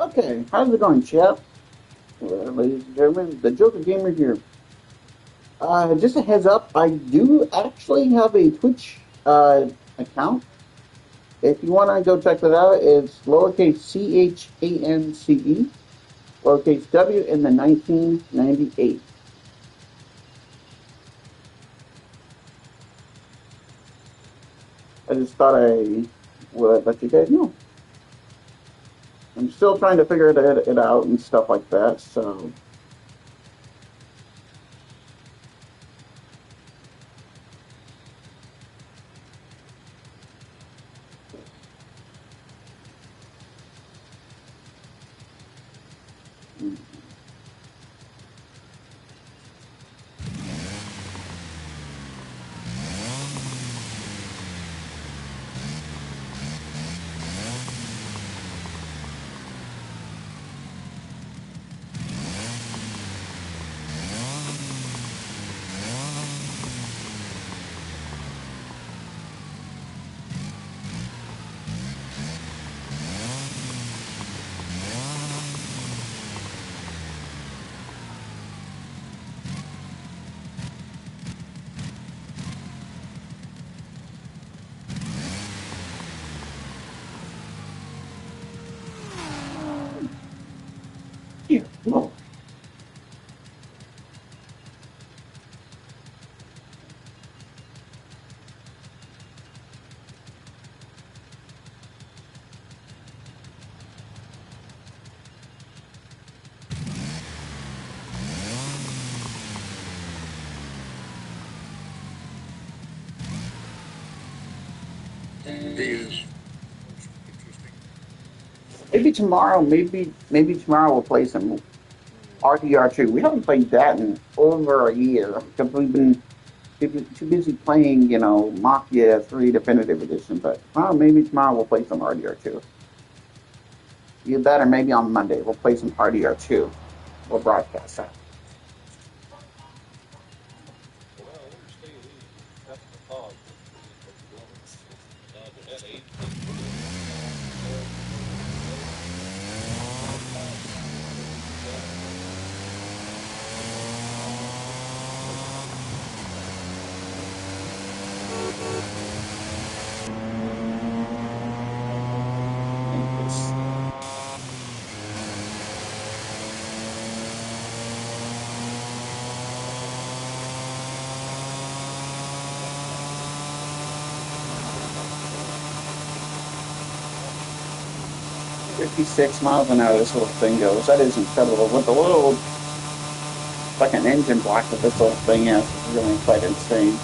Okay, how's it going, chap? Ladies and gentlemen, the Joker Gamer here. Just a heads up, I do actually have a Twitch account. If you want to go check that out, it's lowercase CHANCE, lowercase W in the 1998. I just thought I would let you guys know. I'm still trying to figure it out and stuff like that, so. Here, Lord. Maybe tomorrow, maybe tomorrow we'll play some RDR2. We haven't played that in over a year because we've been too busy playing, Mafia 3 Definitive Edition. But maybe tomorrow we'll play some RDR2. Either that or maybe on Monday we'll play some RDR2. We'll broadcast that. "56 miles an hour this little thing goes. That is incredible. With the little fucking engine block that this little thing has, is really quite insane."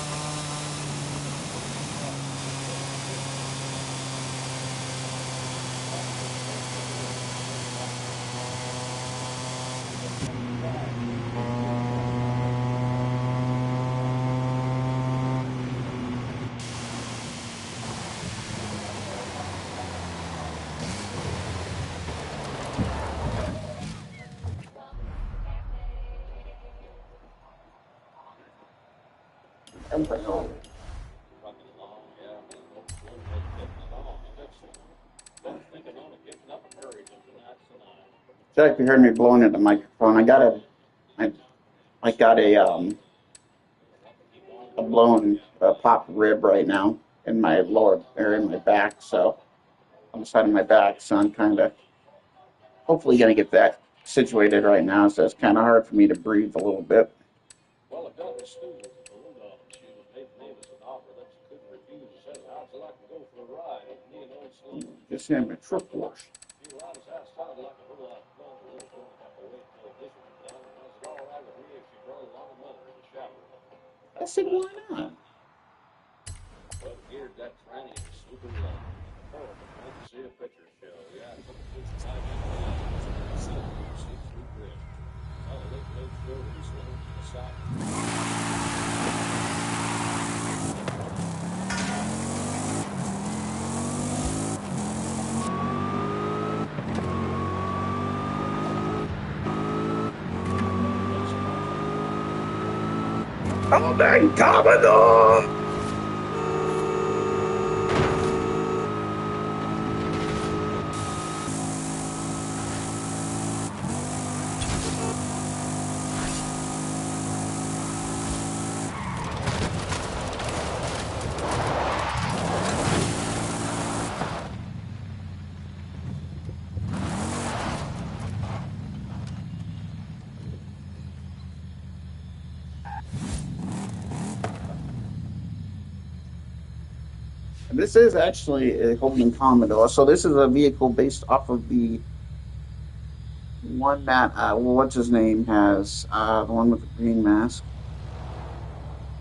Sorry if you heard me blowing at the microphone. I got a blown pop rib right now in my lower or in my back, so on the side of my back. So I'm kind of hopefully gonna get that situated right now. So it's kind of hard for me to breathe a little bit. Just him a truck wash. I said, why not? Oh, my Commodore! This is actually a Holden Commodore. So this is a vehicle based off of the one that what's his name has the one with the green mask,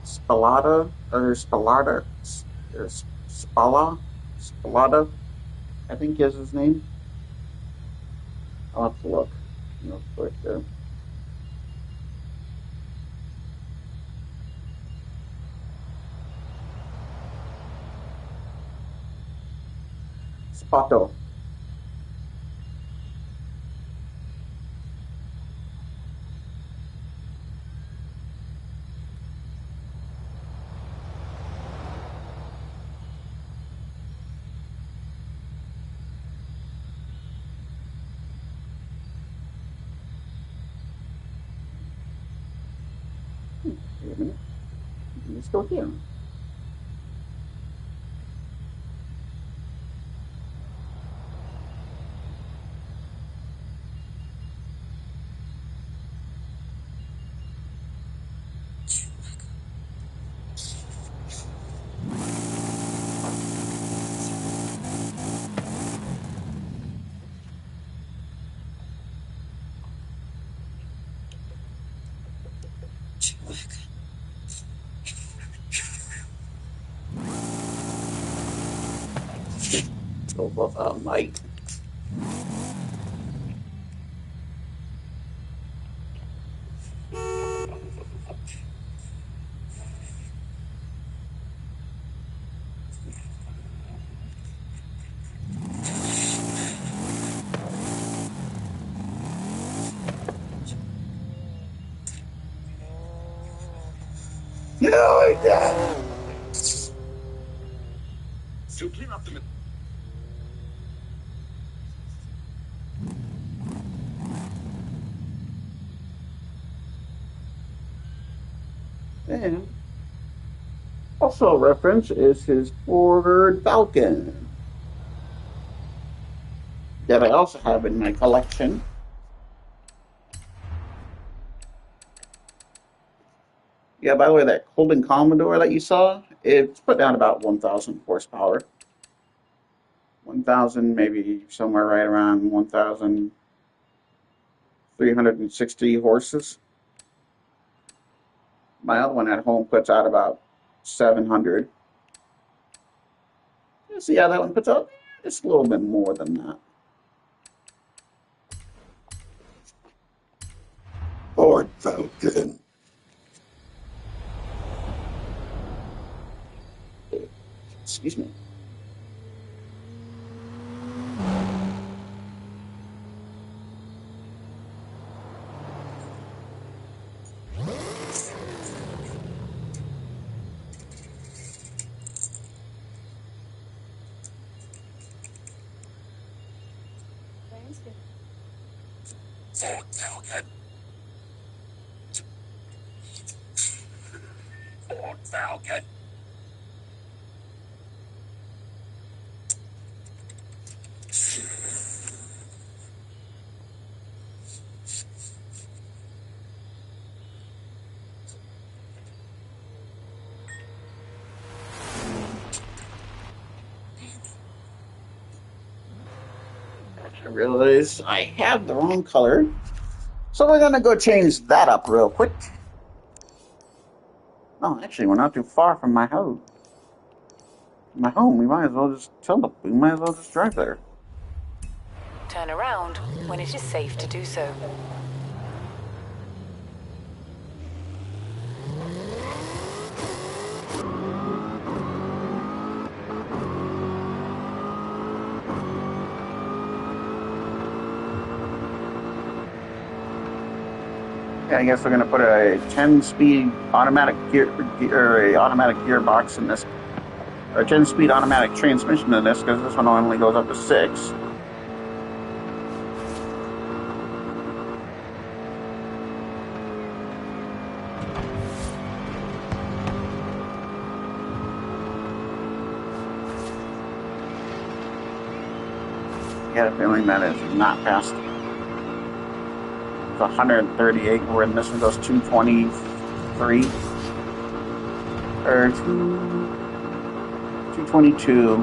Spalata or Spalata or Spalata. I think is his name. I'll have to look real quick there. Spato. Wait a minute. Let's go here. Go above Mike. No, Dad. So clean up the. And also a reference is his Ford Falcon that I also have in my collection. Yeah, by the way, that Holden Commodore that you saw, it's put down about 1,000 horsepower. 1,000, maybe somewhere right around 1,360 horses. My other one at home puts out about 700. See how that one puts out? It's a little bit more than that. Ford Falcon. Excuse me. Ford Falcon. Ford Falcon. I realize I have the wrong color. So we're gonna go change that up real quick. Oh, actually, we're not too far from my home. My home. We might as well just we might as well just drive there. Turn around when it is safe to do so. Yeah, I guess we're gonna put a 10-speed automatic gear or a automatic gearbox in this, or a 10-speed automatic transmission in this, because this one only goes up to 6. I got a feeling that is not fast. 138, where this one goes 223 or 2 122.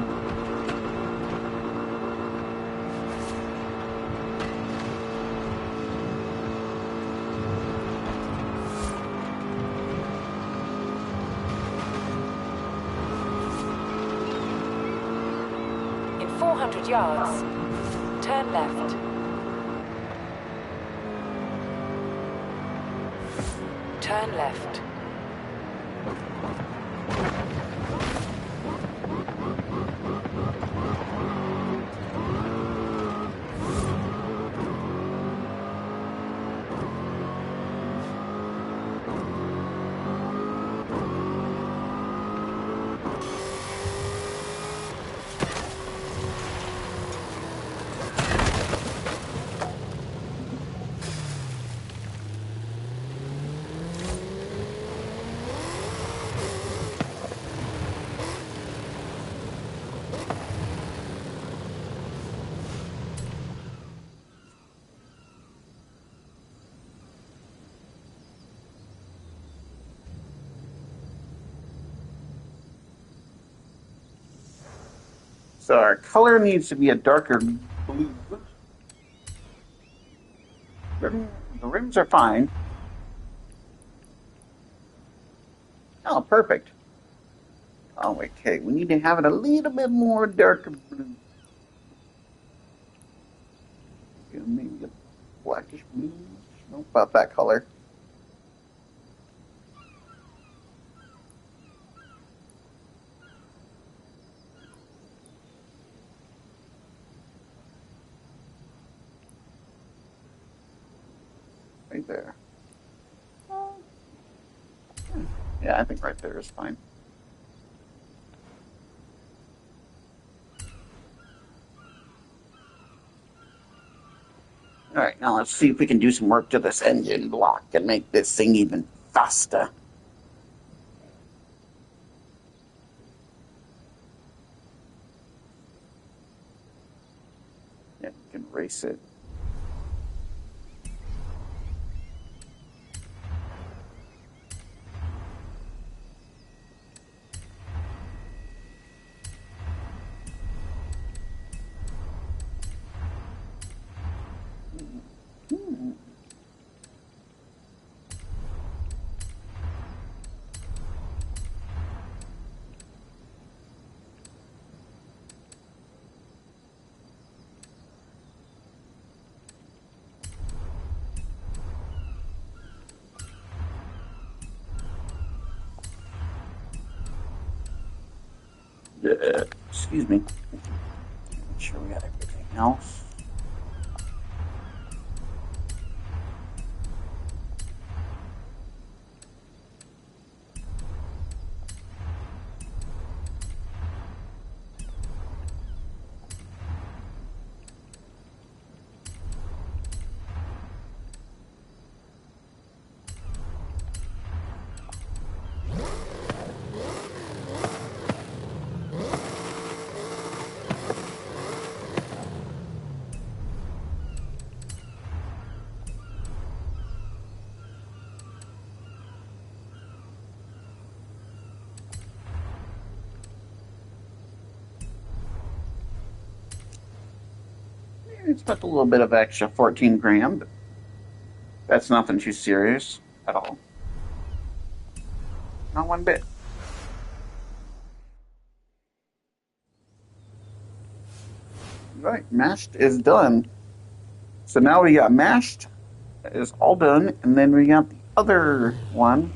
In 400 yards, turn left. Turn left. So our color needs to be a darker blue. The rims are fine. Oh, perfect. Oh, okay. We need to have it a little bit more darker blue. Maybe a blackish blue. I don't know about that color. Right there. Yeah, I think right there is fine. All right, now let's see if we can do some work to this engine block and make this thing even faster. Yeah, we can race it. Excuse me. Make sure we got everything else. It's spent a little bit of extra 14 grand, but that's nothing too serious at all. Not one bit. Right, mashed is done. So now we got mashed is all done, and then we got the other one.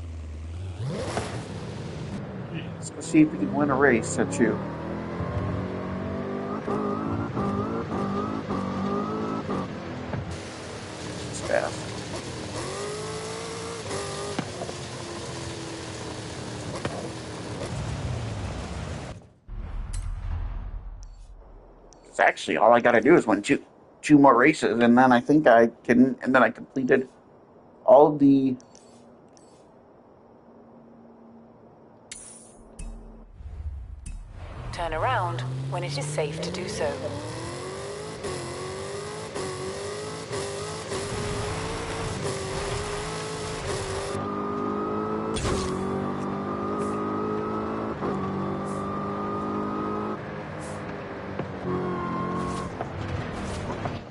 Let's go see if we can win a race at you. It's fast. It's actually all I got to do is win two more races, and then I think I can. And then I completed all the. Turn around when it is safe to do so.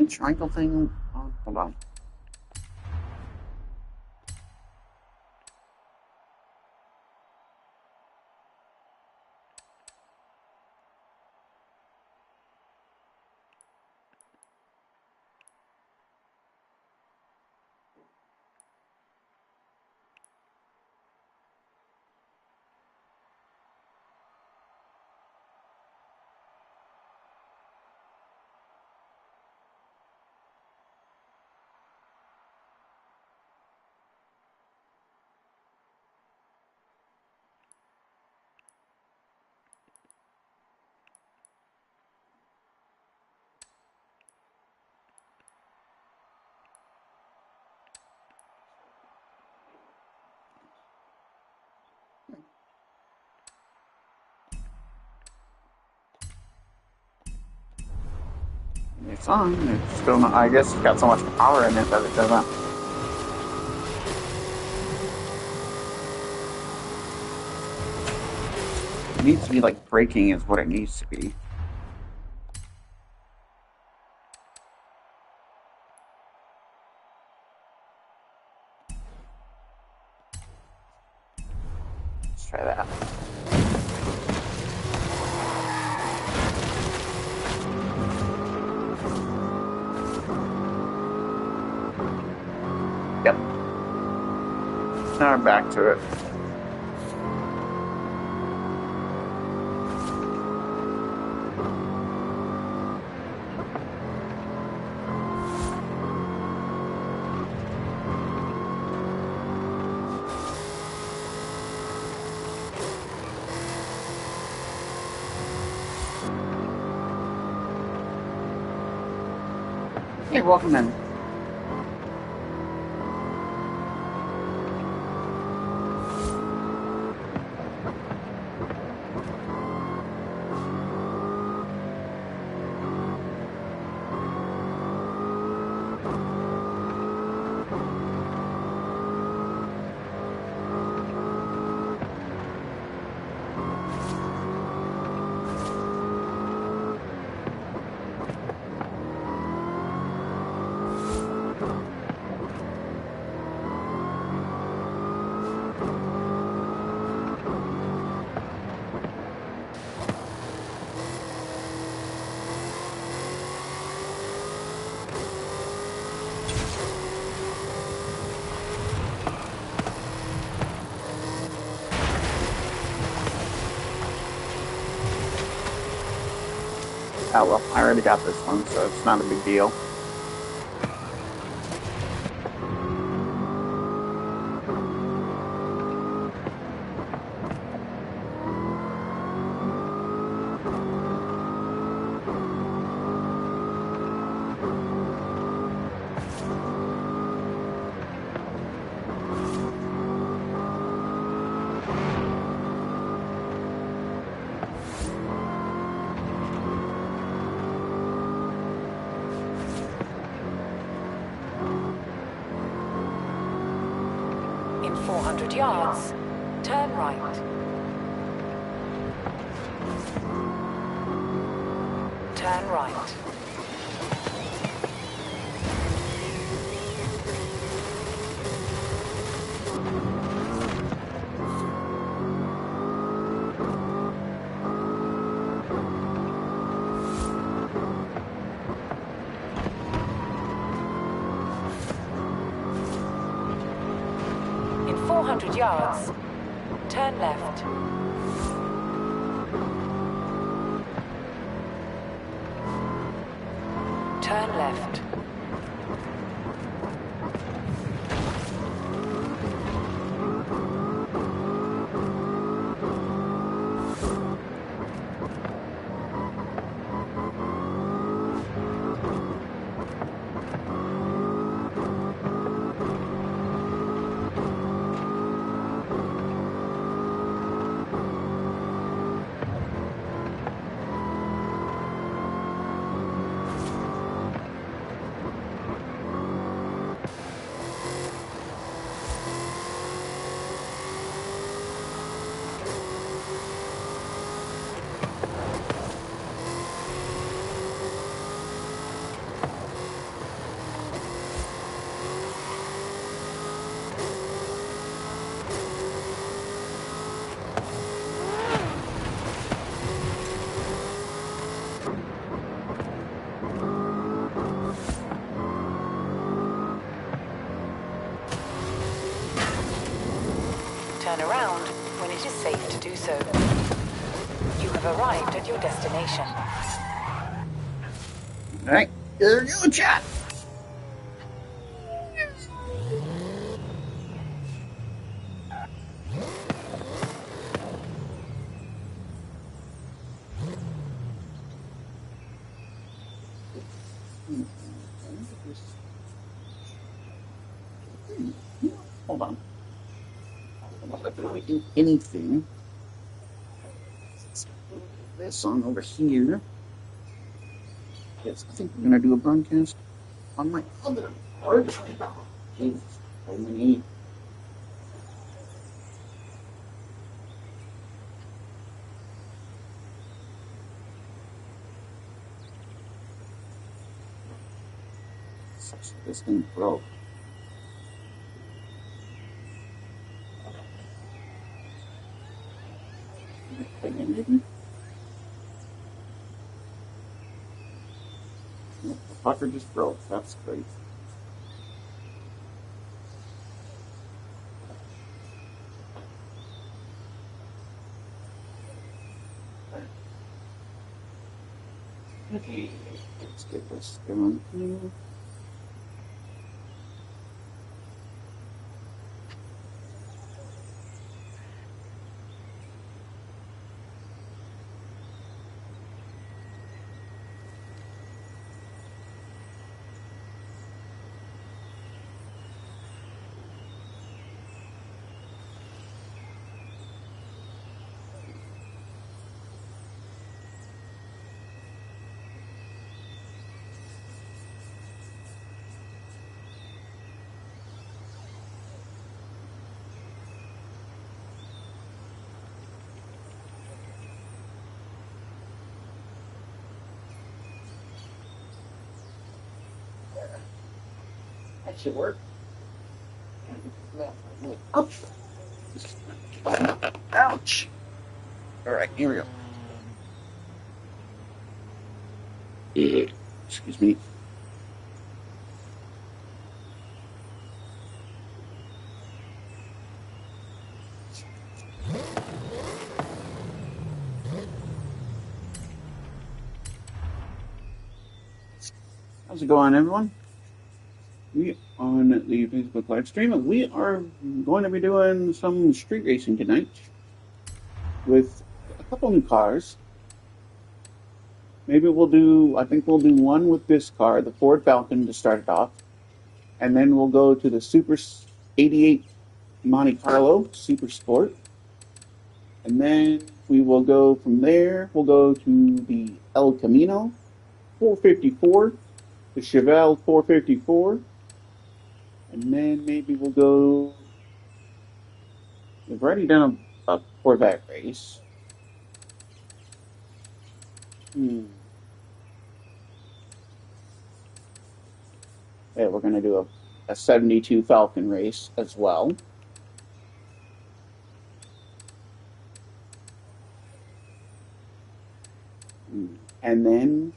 triangle thing? Oh, hold on. It's on. It's still not, I guess it's got so much power in it that it doesn't. It needs to be like braking is what it needs to be. Let's try that. Yep. Now we're back to it. Hey, welcome in. Oh well, I already got this one, so it's not a big deal. In 400 yards, turn right. Turn right. In 400 yards, turn left. Turn left. Turn around when it is safe to do so. You have arrived at your destination. All right, there you go, chat. Hold on. I'm not going to do anything. Let's put this on over here. Yes, I think we're going to do a broadcast on my other board. Jeez, so many. Such this thing broke. Maybe? The fucker just broke. That's great. Okay, let's get this going here. That should work. Up. Ouch. All right, here we go. Excuse me. How's it going, everyone? We on the Facebook live stream, and we are going to be doing some street racing tonight with a couple new cars. Maybe I think we'll do one with this car, the Ford Falcon, to start it off. And then we'll go to the Super 88 Monte Carlo Super Sport. And then we will go from there, we'll go to the El Camino 454, the Chevelle 454. And then maybe we'll go. We've already done a Corvette race. Yeah, we're going to do a 72 Falcon race as well. And then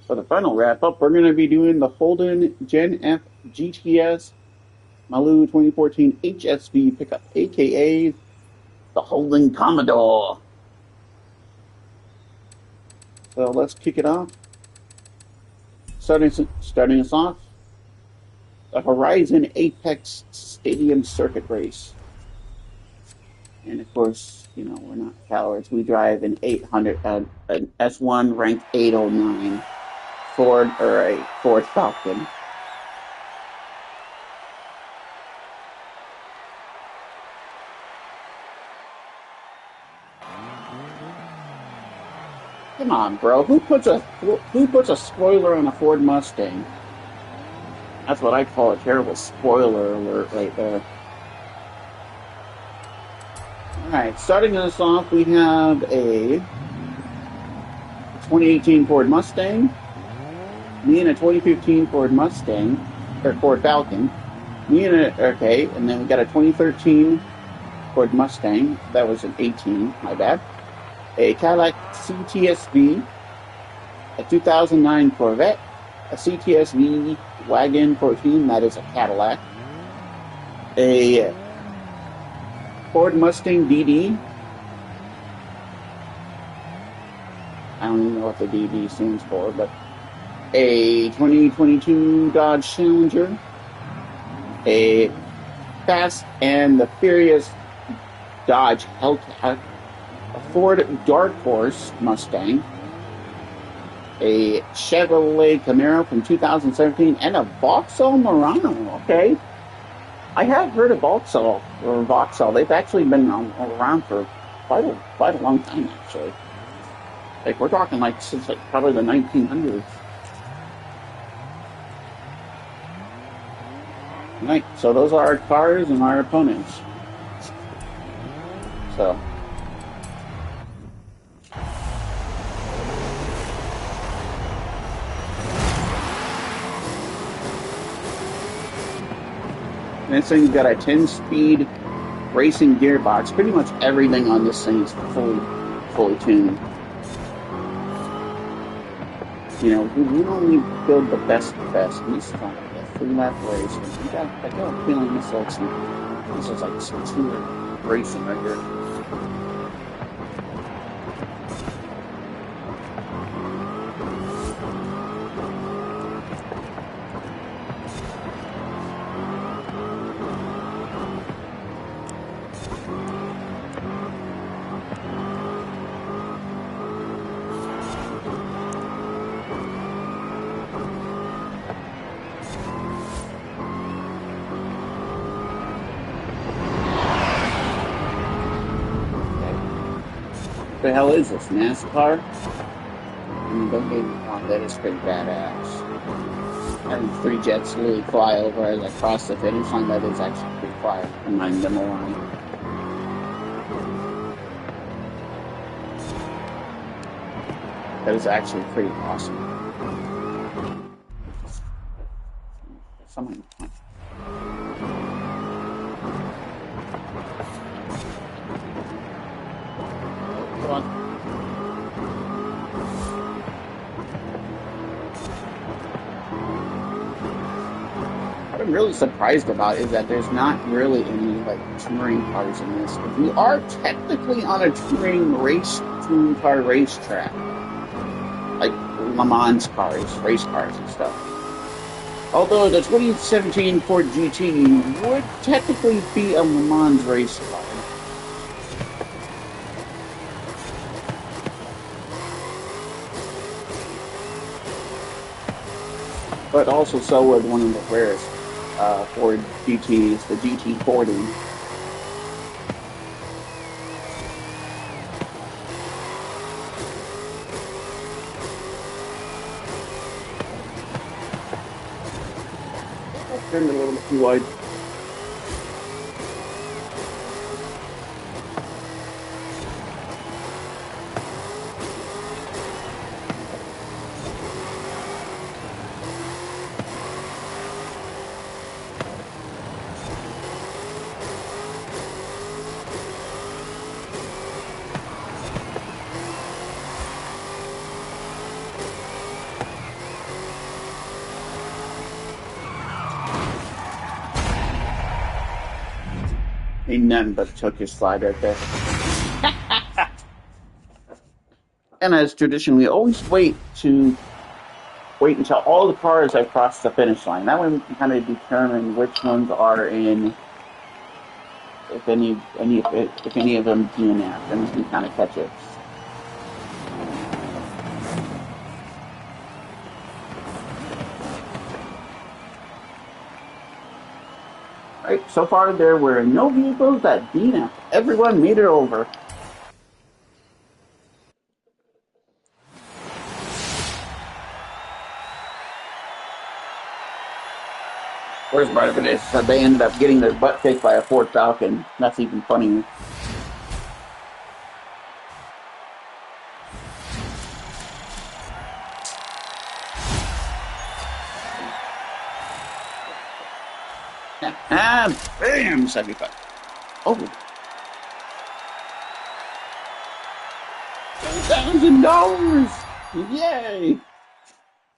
for the final wrap up, we're going to be doing the Holden Gen F GTS Maloo 2014 HSV pickup, aka the Holden Commodore. So let's kick it off. Starting us off, the Horizon Apex Stadium Circuit Race. And of course, you know, we're not cowards. We drive an 800, an S1 ranked 809 Ford Falcon. Come on, bro. Who puts a spoiler on a Ford Mustang? That's what I call a terrible spoiler alert right there. Alright, starting us off, we have a 2018 Ford Mustang, me and a 2015 Ford Mustang, or Ford Falcon, and then we got a 2013 Ford Mustang, that was an 18, my bad, a Cadillac CTSV, a 2009 Corvette, a CTSV Wagon 14, that is a Cadillac, a Ford Mustang DD. I don't even know what the DD stands for, but a 2022 Dodge Challenger, a Fast and the Furious Dodge Hellcat, a Ford Dark Horse Mustang, a Chevrolet Camaro from 2017, and a Vauxhall Murano. Okay, I have heard of Vauxhall or Vauxhall. They've actually been around for quite a long time, actually. Like we're talking like since like probably the 1900s. Right. So those are our cars and our opponents. So. This thing's got a 10-speed racing gearbox. Pretty much everything on this thing is fully tuned. You know, we only build the best of the best. And this is like a 3-lap race. I got a feeling this is like some tour racing right here. What the hell is this, NASCAR? I mean, don't get me wrong, that is pretty badass. Having 3 jets literally fly over as I cross the finish line, that is actually pretty fire. And I'm number one. That is actually pretty awesome. Someone. Come on. What I'm really surprised about is that there's not really any like touring cars in this. We are technically on a touring car racetrack, like Le Mans cars, race cars and stuff. Although the 2017 Ford GT would technically be a Le Mans race car. But also so would one of the rarest Ford GTs, the GT40. Turned a little bit too wide. He none but took his slide right there. And as tradition, we always wait until all the cars have crossed the finish line. That way we can kind of determine which ones are in, if any of them DNF, and we can kind of catch it. Right, so far there were no vehicles that DNF. Everyone made it over. Worst part of it is that they ended up getting their butt kicked by a Ford Falcon. That's even funnier. Bam! 75. Oh. $1,000! Yay!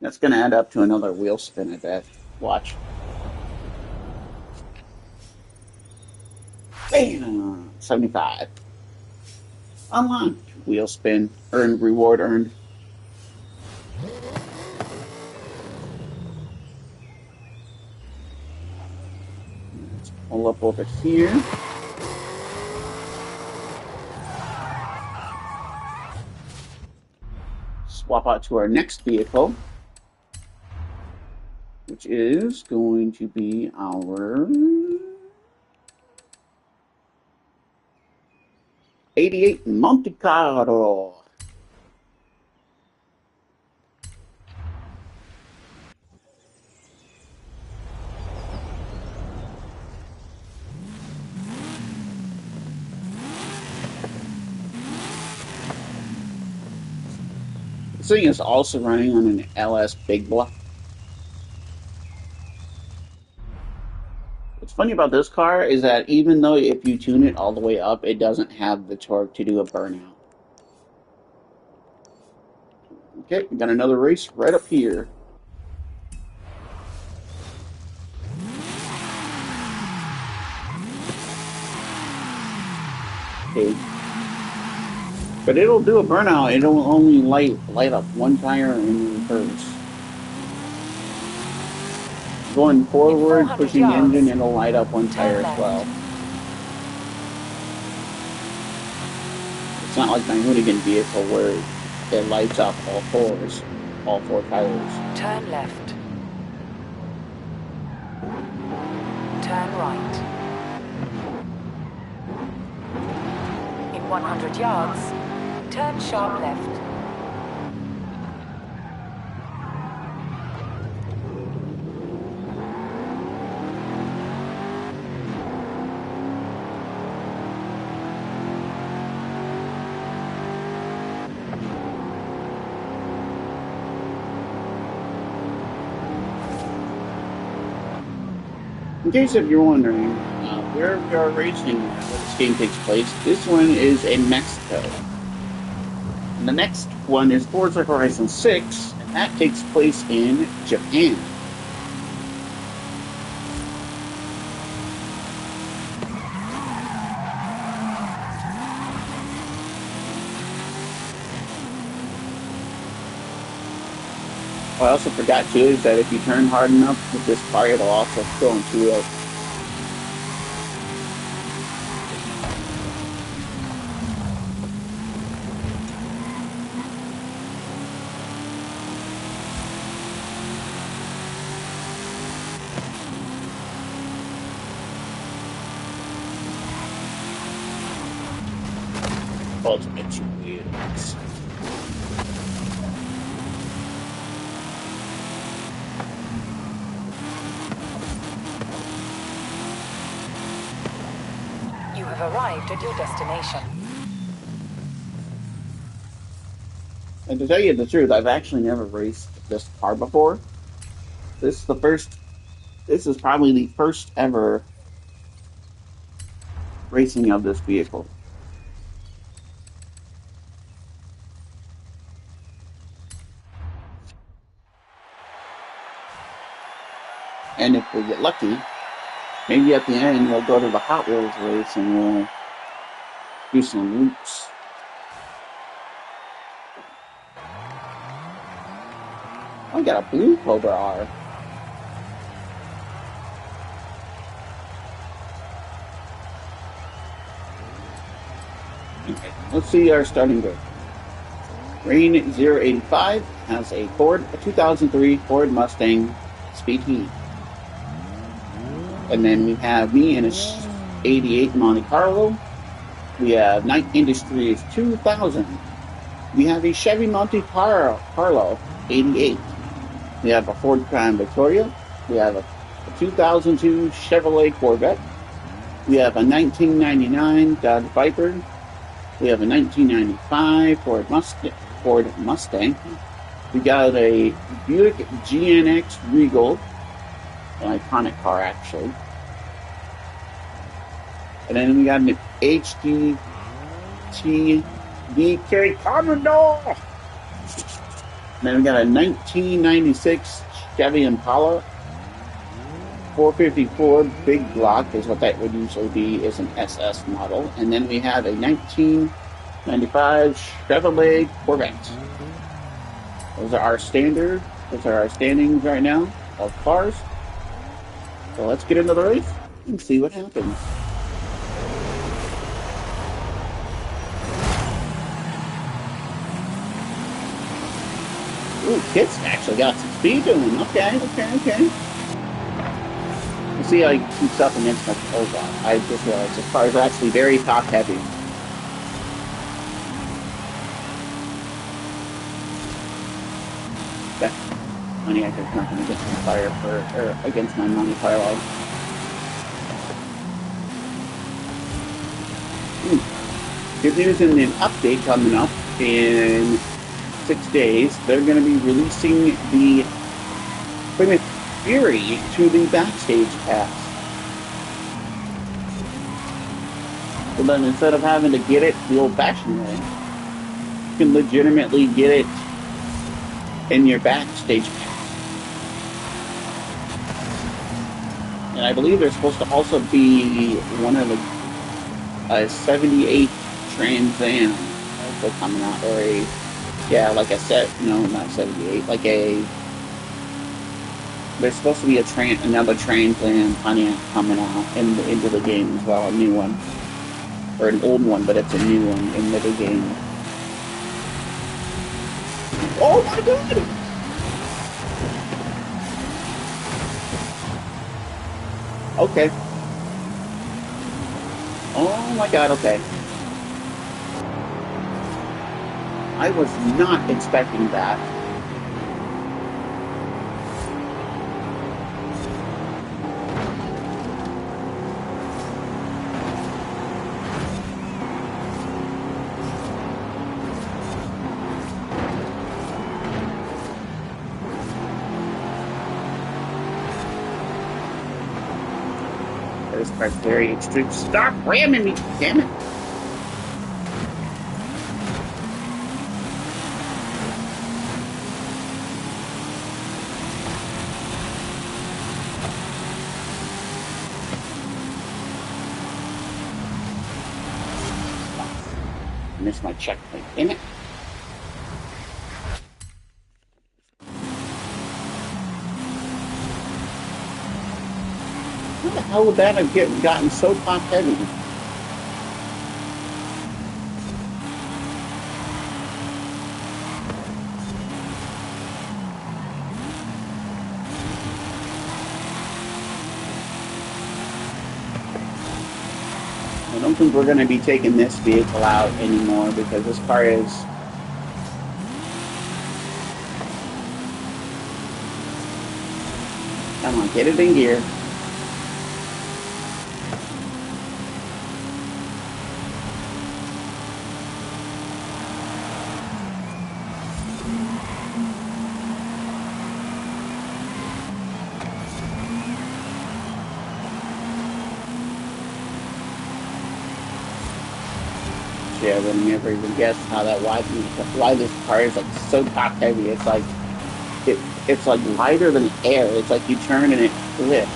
That's gonna add up to another wheel spin, I bet. Watch. Bam! $75. Unlocked. Wheel spin. Earned. Reward earned. Let's pull up over here. Swap out to our next vehicle, which is going to be our 88 Monte Carlo. This thing is also running on an LS Big Block. What's funny about this car is that even though if you tune it all the way up, it doesn't have the torque to do a burnout. Okay, we got another race right up here. Okay. But it'll do a burnout. It'll only light up one tire in reverse. Going forward, pushing the engine, it'll light up one tire as well. It's not like my hooligan vehicle where it lights up all four tires. Turn left. Turn right. In 100 yards, turn sharp left. In case if you're wondering where we are racing where this game takes place, this one is in Mexico. And the next one is Forza Horizon 6, and that takes place in Japan. What I also forgot too is that if you turn hard enough with this car, it'll also go in two wheels. Ultimate two wheels. You have arrived at your destination. And to tell you the truth, I've actually never raced this car before. This is probably the first ever racing of this vehicle. And if we get lucky, maybe at the end we'll go to the Hot Wheels race and we'll do some loops. I got a blue Cobra R. Okay, let's see our starting grid. Rain 085 has a 2003 Ford Mustang Speed Heat. And then we have me in a 88 Monte Carlo. We have Night Industries 2000. We have a Chevy Monte Carlo 88. We have a Ford Crown Victoria. We have a 2002 Chevrolet Corvette. We have a 1999 Dodge Viper. We have a 1995 Ford Mustang. We got a Buick GNX Regal, an iconic car actually. And then we got an HDTV Carry Commodore. And then we got a 1996 Chevy Impala. 454 big block is what that would usually be, is an SS model. And then we have a 1995 Chevrolet Corvette. Those are our standings right now of cars. So let's get into the race and see what happens. Ooh, Kit's actually got some speed to him. Okay. You see how he keeps up against my... Oh, God. I just realized this car is actually very top-heavy. That money I just not going to get my fire or against my money pile. Good news in an update coming up in 6 days. They're going to be releasing the Plymouth Fury to the backstage pass. So then instead of having to get it the old-fashioned way, you can legitimately get it in your backstage pass. And I believe there's supposed to also be one of the 78 Trans Am also coming out, or a, yeah, like I said, no, not 78, like a, there's supposed to be another Trans Am Pontiac coming out into the game as well, a new one, or an old one, but it's a new one in the game. Oh my God! Okay. Oh my God, okay. I was not expecting that. This car's very extreme. Stop ramming me, damn it! I missed my checkpoint, damn it! How the hell would that have gotten so top heavy? I don't think we're going to be taking this vehicle out anymore because this car is... Come on, get it in gear. Yeah, I would never even guess how that why this car is like so top heavy. It's like it's like lighter than air. It's like you turn and it flips.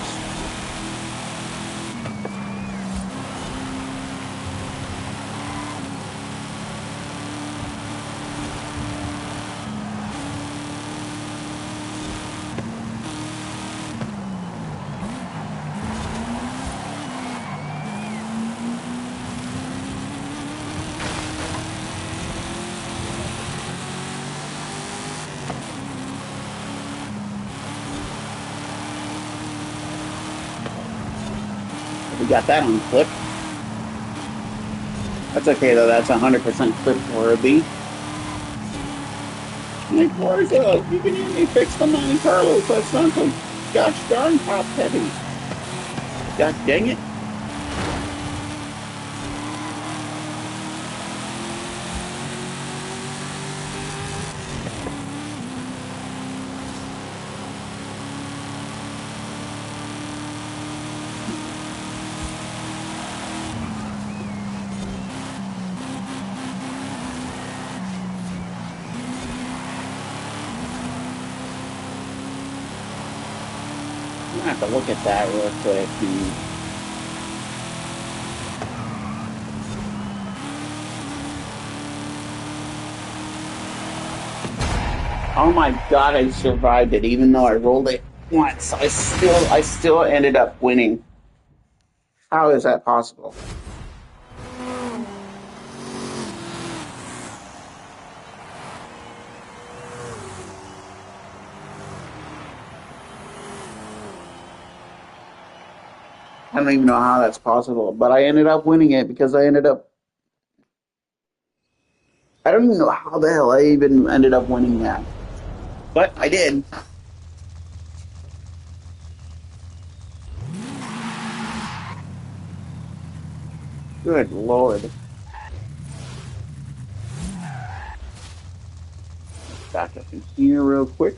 We got that on clip. That's okay though, that's 100% clip worthy. Playin Forza, you can hear me fix the Monte Carlo, so it's not so gosh darn top heavy. God dang it. I'm gonna have to look at that real quick. Oh my god, I survived it, even though I rolled it once. I still ended up winning. How is that possible? I don't even know how that's possible, but I ended up winning it because I don't even know how the hell I even ended up winning that. But I did. Good lord. Back up in here real quick.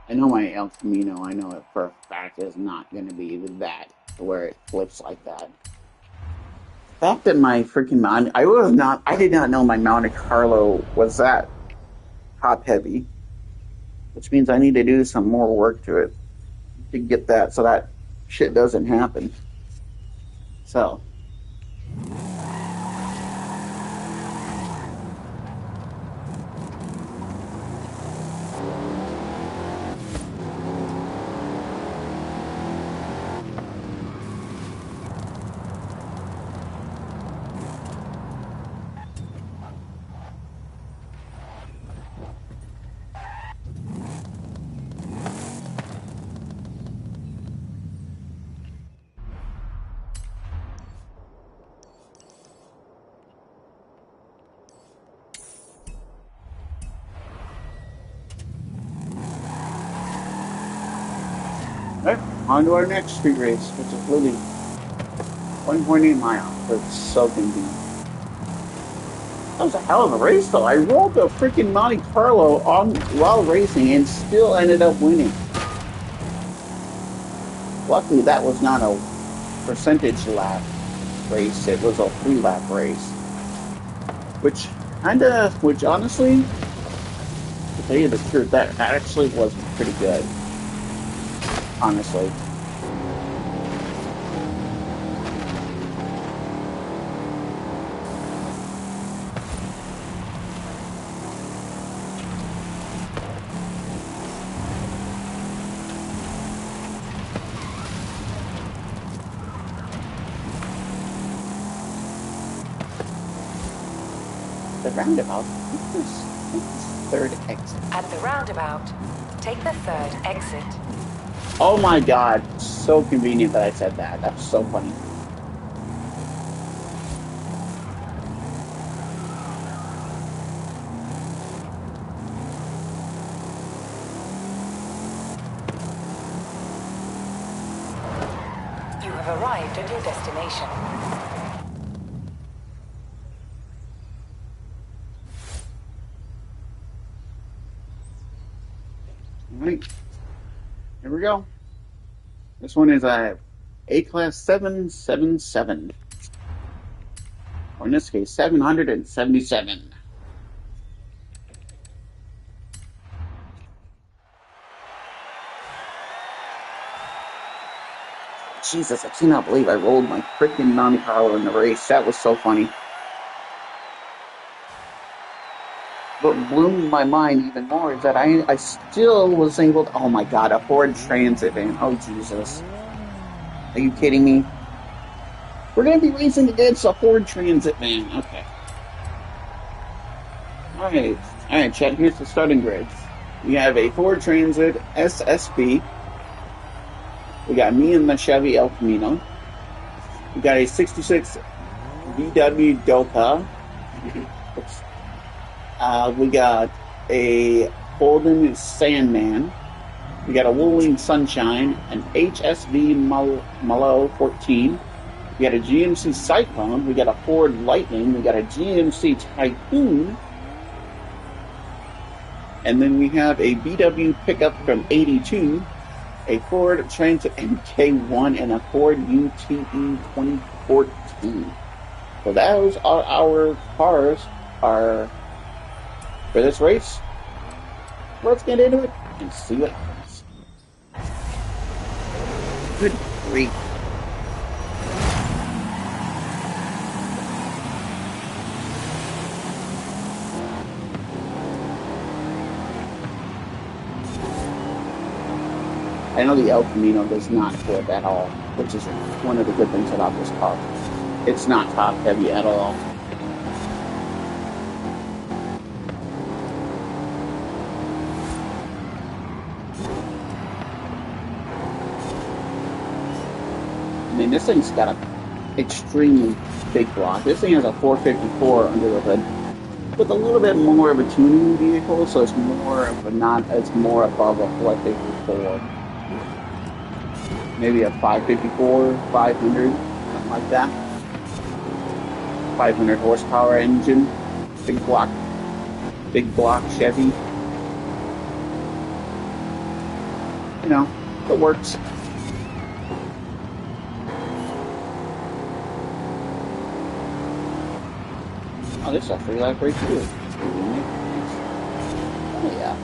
I know my El Camino, I know it for a fact is not going to be that, where it flips like that. The fact that my freaking Monte, I did not know my Monte Carlo was that top heavy, which means I need to do some more work to it to get that so that shit doesn't happen. So, all right, on to our next street race, which is literally 1.8 miles. It's so convenient. That was a hell of a race, though. I rolled the freaking Monte Carlo on while racing and still ended up winning. Luckily, that was not a percentage lap race. It was a 3-lap race, which honestly, to tell you the truth, that actually was pretty good. Honestly. The roundabout. Take this third exit. At the roundabout, take the third exit. Oh my god, so convenient that I said that. That's so funny. You have arrived at your destination. All right, here we go. This one is A class 777, or in this case 777. Jesus, I cannot believe I rolled my freaking Monte Carlo in the race. That was so funny. What blew my mind even more is that I still was able to. Oh my god, a Ford Transit van. Oh Jesus. Are you kidding me? We're going to be racing against a Ford Transit van. Okay. Alright. Alright, Chad, here's the starting grid. We have a Ford Transit SSB. We got me and the Chevy El Camino. We got a 66 VW Doka. We got a Holden Sandman. We got a Wolverine Sunshine, an HSV Malo 14. We got a GMC Cyclone. We got a Ford Lightning. We got a GMC Typhoon. And then we have a VW pickup from 82, a Ford Transit MK1, and a Ford UTE 2014. So those are our cars are for this race. Let's get into it and see what happens. Good grief. I know the El Camino does not flip at all, which is one of the good things about this car. It's not top heavy at all. I mean, this thing's got an extremely big block. This thing has a 454 under the hood, with a little bit more of a tuning vehicle, so it's more of a it's more above a 454. Maybe a 554, 500, something like that. 500 horsepower engine, big block Chevy. You know, it works. Oh, this is a free lap race too. Oh yeah.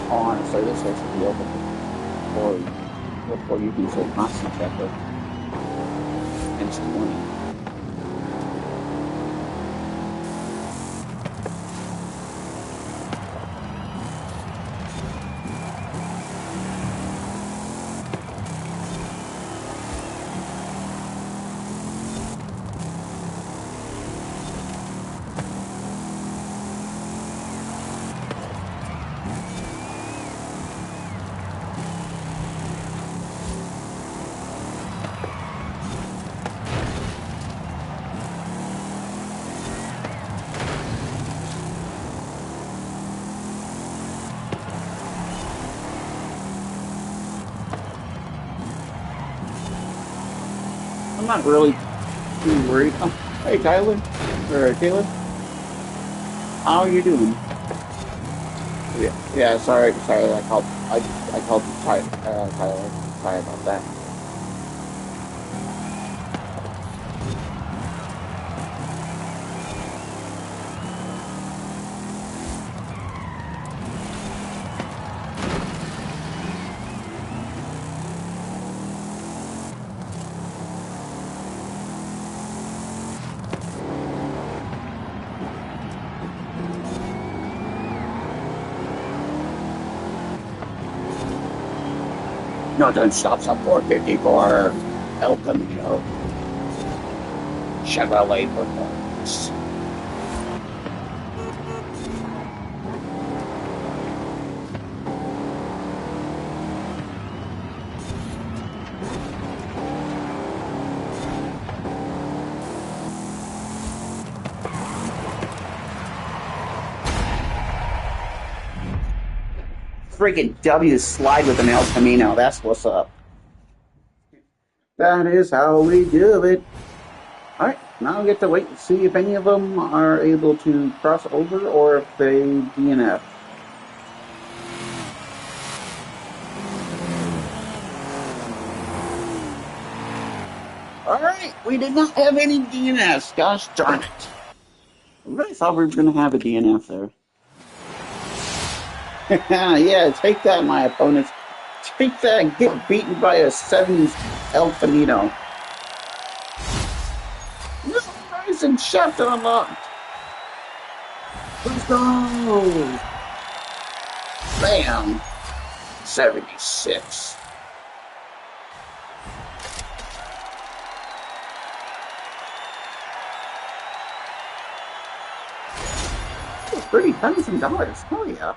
Honestly, this race will be open before you can say constant checker. Instant winning. I'm not really too worried. Oh, hey, Tyler, or Caleb, how are you doing? Yeah. Sorry. I called Tyler. Sorry about that. No, don't stop at 454 El Camino. Chevrolet performance. Freaking W slide with an El Camino. That's what's up. That is how we do it. All right, now we get to wait and see if any of them are able to cross over or if they DNF. All right, we did not have any DNFs. Gosh darn it. I really thought we were going to have a DNF there. Yeah, take that, my opponents. Take that and get beaten by a 70s El Camino. No, Horizon chapter unlocked. Let's go. Bam. 76. $30,000. Hell yeah.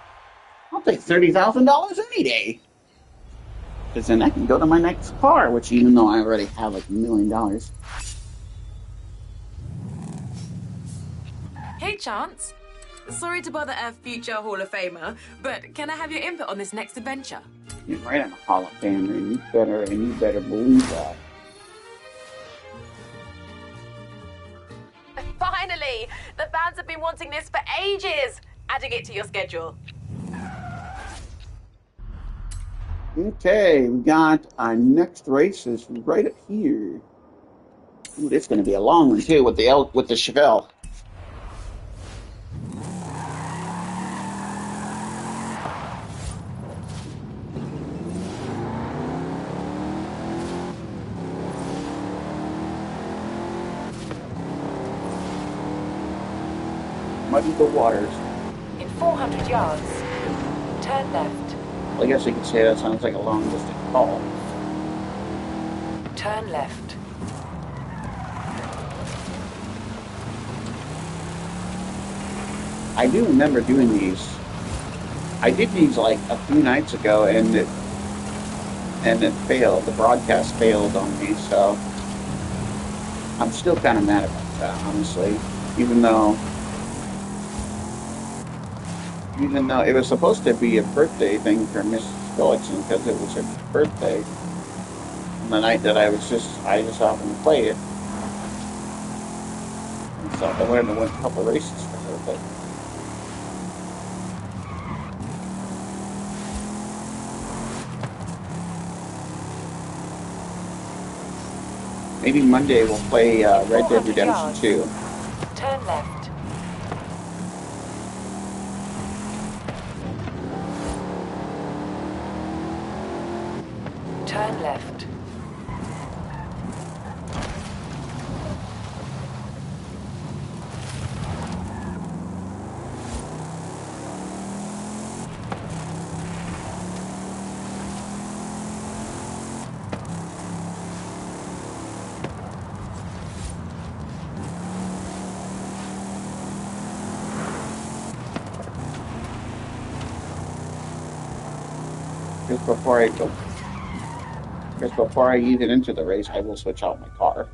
I'll take $30,000 any day. Because then I can go to my next car, which even though I already have like $1 million. Hey, Chance. Sorry to bother a future Hall of Famer, but can I have your input on this next adventure? You're right on a Hall of Famer, and you better believe that. Finally! The fans have been wanting this for ages! Adding it to your schedule. Okay, we got our next race is right up here. Ooh, this is going to be a long one too with the Chevelle. Muddy the waters. In 400 yards, turn left. Well, I guess you could say that sounds like a long distance call. Turn left. I do remember doing these. I did these like a few nights ago, and it failed. The broadcast failed on me, so I'm still kind of mad about that, honestly. Even though it was supposed to be a birthday thing for Mrs. Gullickson because it was her birthday. And the night that I just happened to play it. And so I wanted to win a couple races for her, but maybe Monday we'll play Red Dead Redemption 2. Turn left. Turn left. Just before I even enter the race, I will switch out my car.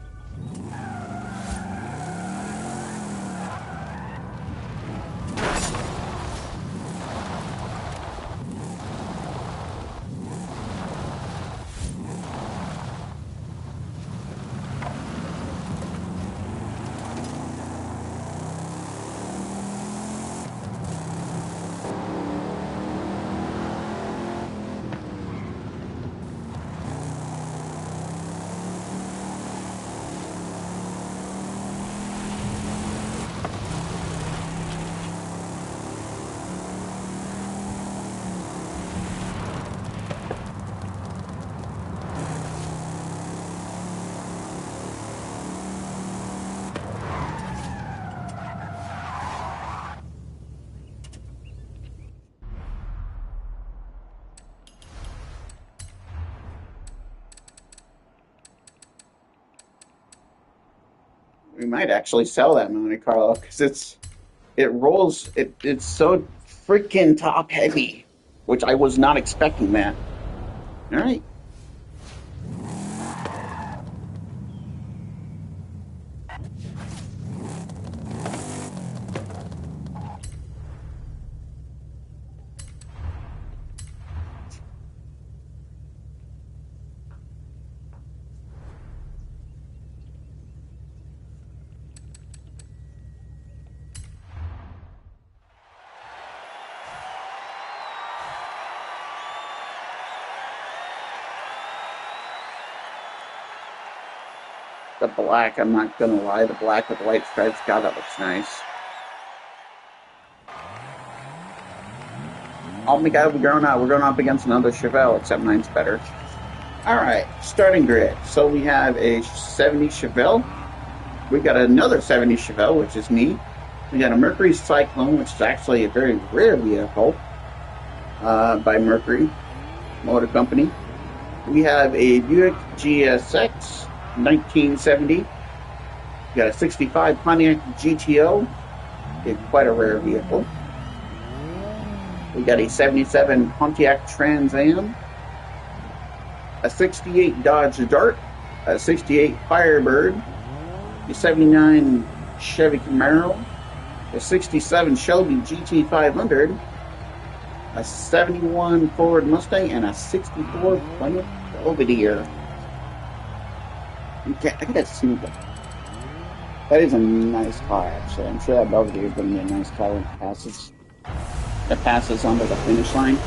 We might actually sell that Monte Carlo because it's so freaking top heavy, which I was not expecting that. All right. The black, I'm not gonna lie, the black with the white stripes, God, that looks nice. Oh my God, we're going up against another Chevelle, except mine's better. All right, starting grid. So we have a 70 Chevelle. We got another 70 Chevelle, which is me. We got a Mercury Cyclone, which is actually a very rare vehicle by Mercury Motor Company. We have a Buick GSX 1970. We got a 65 Pontiac GTO, quite a rare vehicle. We got a 77 Pontiac Trans Am, a 68 Dodge Dart, a 68 Firebird, a 79 Chevy Camaro, a 67 Shelby GT500, a 71 Ford Mustang, and a 64 Plymouth Belvedere. Okay, I gotta see that. That is a nice car, actually. I'm sure that Belvedere is going to be a nice car when it passes onto the finish line.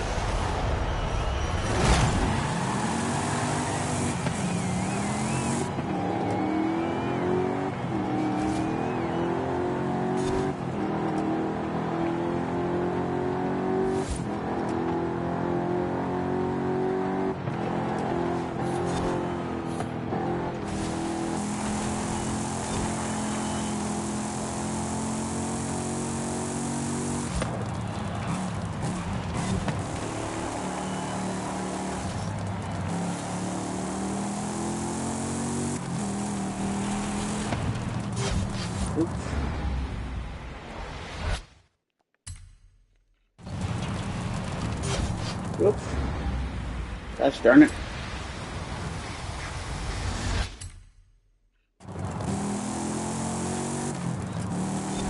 Oops. Oops. Gosh darn it.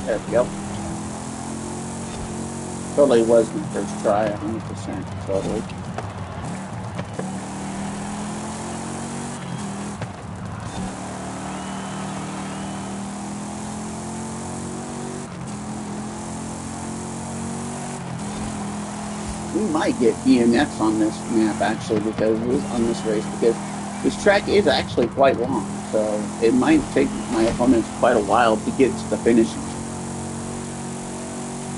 There we go. Totally was my first try, 100%. Totally. We might get DNFs on this map actually because on this race because this track is actually quite long, so it might take my opponents quite a while to get to the finish.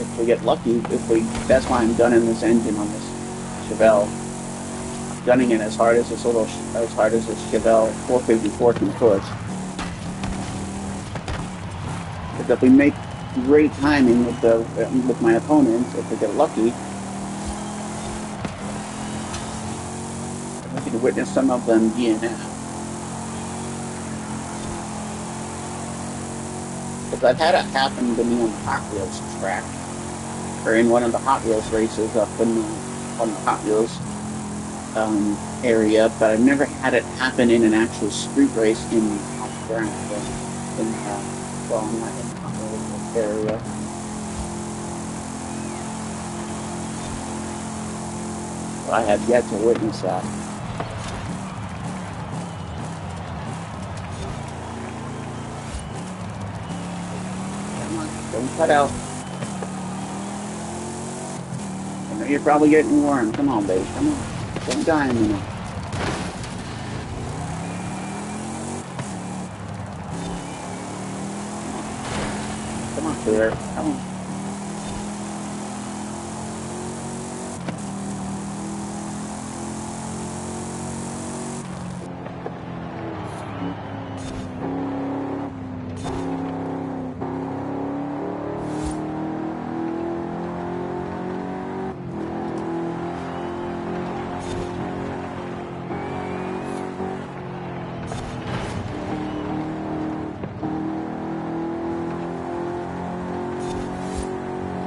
If we get lucky, that's why I'm gunning this engine on this Chevelle. I'm gunning it as hard as this Chevelle 454 can push. Because if we make great timing with my opponents, if we get lucky, we can witness some of them DNF. Because I've had it happen to me on the Hot Wheels track, or in one of the Hot Wheels races up in on the Hot Wheels area, but I've never had it happen in an actual street race on the ground. Well, I'm not in the Hot Wheels area. So I have yet to witness that. Don't cut out. I know you're probably getting warm. Come on, babe. Come on. Don't die a minute. Come on, Clear. Come on.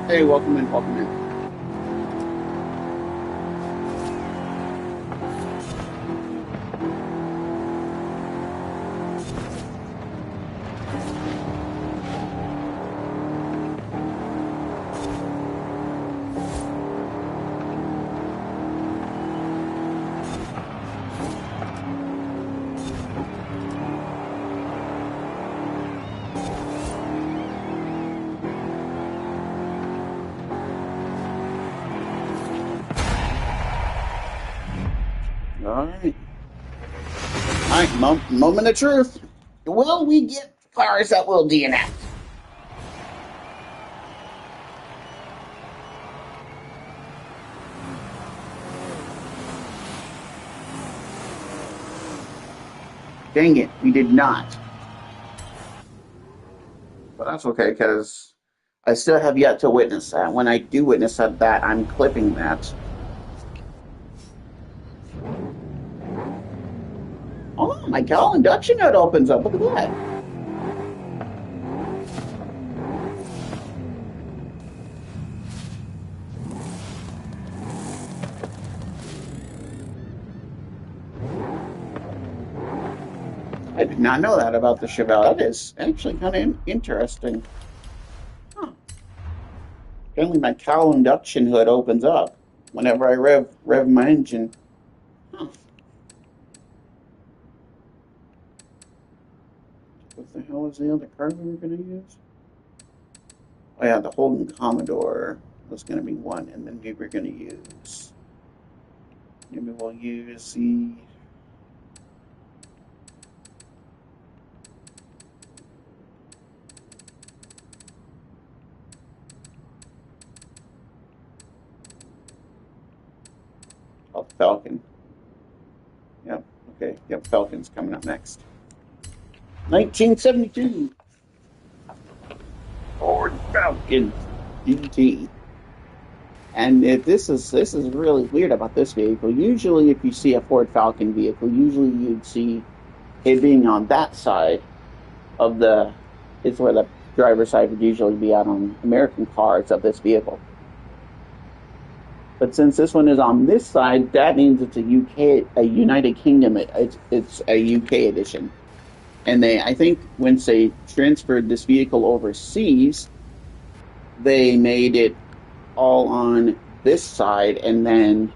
Hey, welcome in, welcome in. All right, moment of truth. Will we get cars that will DNF? Dang it, we did not. But that's okay, because I still have yet to witness that. When I do witness that, I'm clipping that. Oh, my Cal induction node opens up. Look at that. I did not know that about the Chevelle. That is actually kind of interesting. Huh. Apparently my cowl induction hood opens up whenever I rev my engine. Huh. What the hell is the other car we were going to use? Oh yeah, the Holden Commodore was going to be one, and then we were going to use. Maybe we'll use the. Oh, Falcon. Yep. Okay. Yep. Falcon's coming up next. 1972 Ford Falcon GT. And this is really weird about this vehicle. Usually, if you see a Ford Falcon vehicle, usually you'd see it being on that side of the. It's where the driver's side would usually be out on American cars of this vehicle. But since this one is on this side, that means it's a United Kingdom. It's a UK edition. And I think, once they transferred this vehicle overseas, they made it all on this side, and then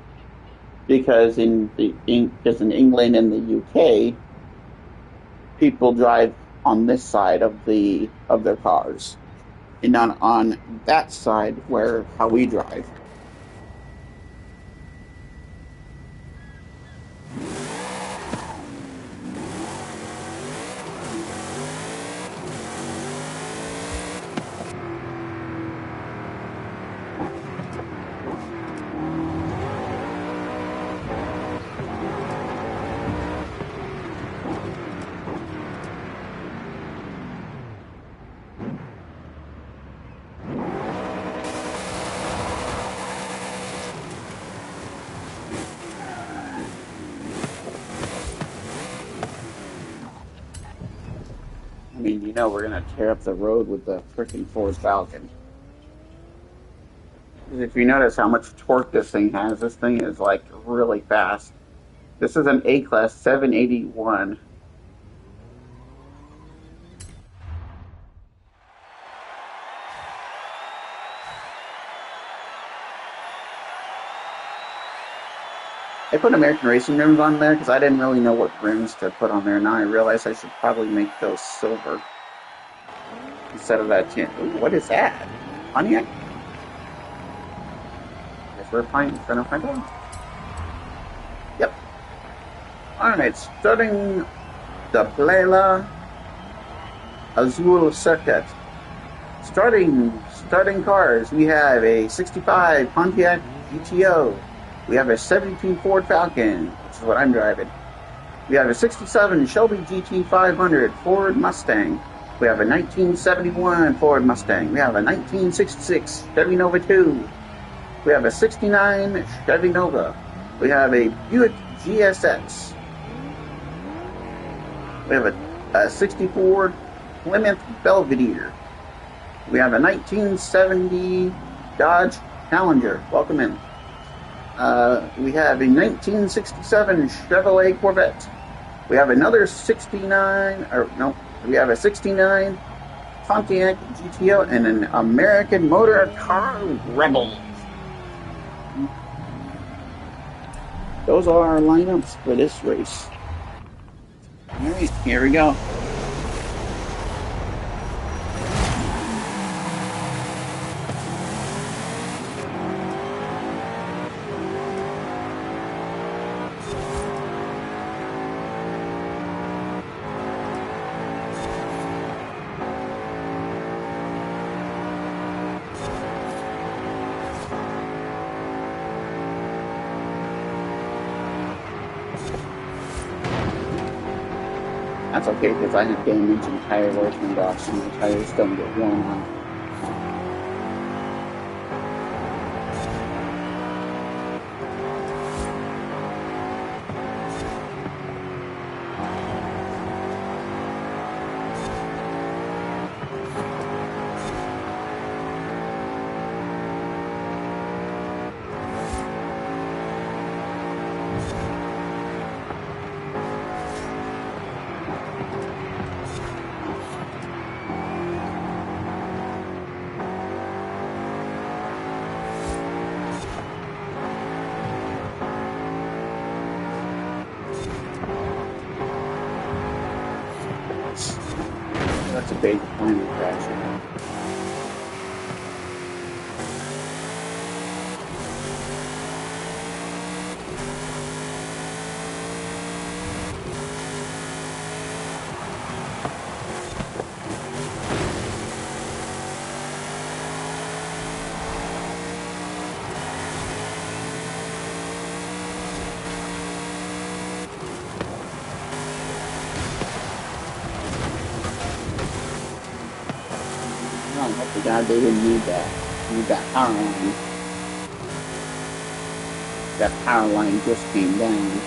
because in England and the UK, people drive on this side of their cars, and not on that side where how we drive. I mean, we're gonna tear up the road with the freaking Ford Falcon. If you notice how much torque this thing has, this thing is like really fast. This is an A-Class 781. I put American Racing rims on there because I didn't really know what rims to put on there. Now I realize I should probably make those silver instead of that tin. Ooh, what is that? Pontiac? Guess we're fine. Gonna find out. Yep. Alright, starting the Playin Azul circuit. Starting cars. We have a 65 Pontiac GTO. We have a 72 Ford Falcon, which is what I'm driving. We have a 67 Shelby GT500 Ford Mustang. We have a 1971 Ford Mustang. We have a 1966 Chevy Nova 2. We have a 69 Chevy Nova. We have a Buick GSX. We have a 64 Plymouth Belvedere. We have a 1970 Dodge Challenger. Welcome in. We have a 1967 Chevrolet Corvette. We have another 69, we have a 69 Pontiac GTO and an American Motor Car Rebel. Those are our lineups for this race. All right, here we go. That's okay, because I have damage and tire wear off, so my tires don't get worn out. anticipate the plane crashing. Oh, my God, they didn't need that. Need that power line. That power line just came down.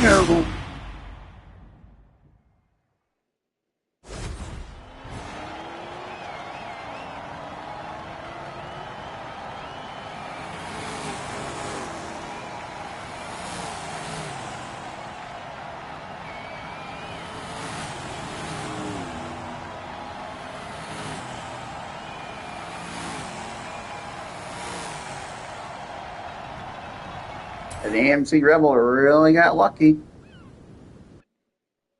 Terrible. And the AMC Rebel really got lucky.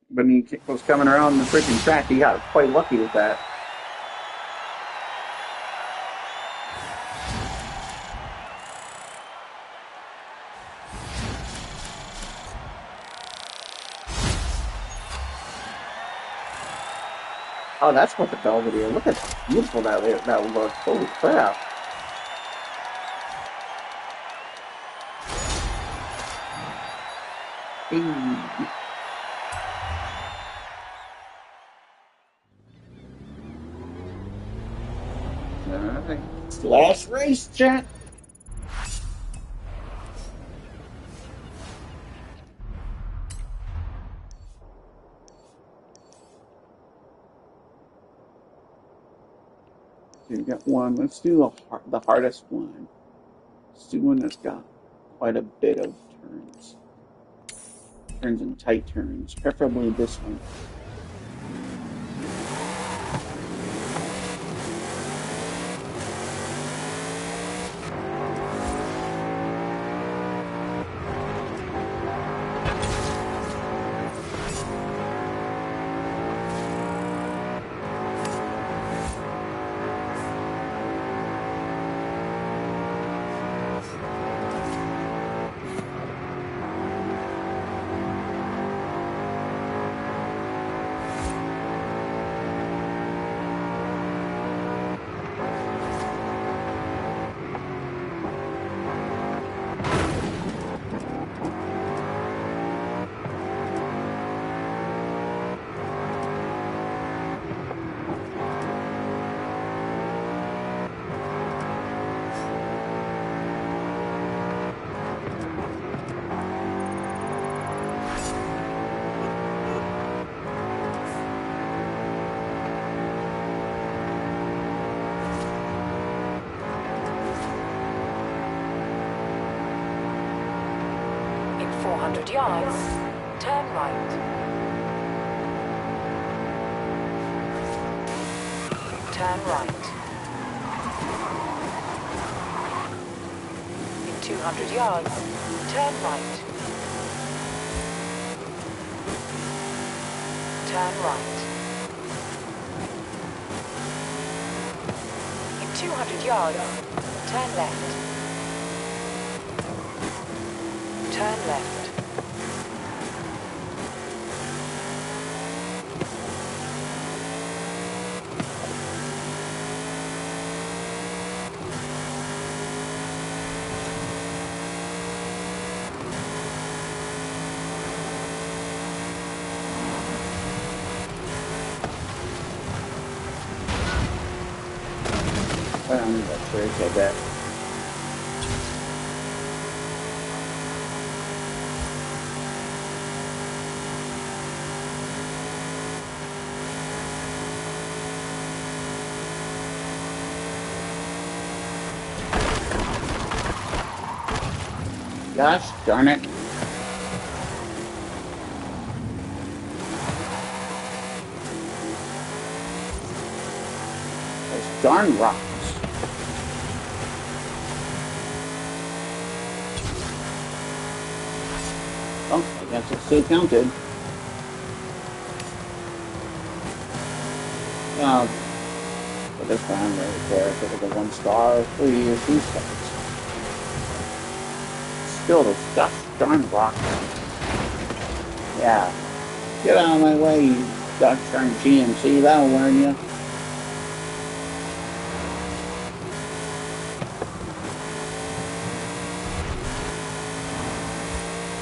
When he was coming around the freaking track, he got quite lucky with that. Oh, that's what the Belvedere. Look at how beautiful that looks. Holy crap. Hey. Alright. Last race, chat. You got one. Let's do the hardest one. Let's do one that's got quite a bit of turns. Turns and tight turns. Preferably this one. 200 yards, turn right. Turn right. In 200 yards, turn right. Turn right. In 200 yards, turn left. Turn left. That's where I bet. Gosh darn it. Those darn rocks. Oh, I guess it's still counted. But this time I'm really care if it was a 1 star, 3 or 2 stars. Still those gosh darn rocks. Yeah. Get out of my way, you gosh darn GMC, that'll learn you.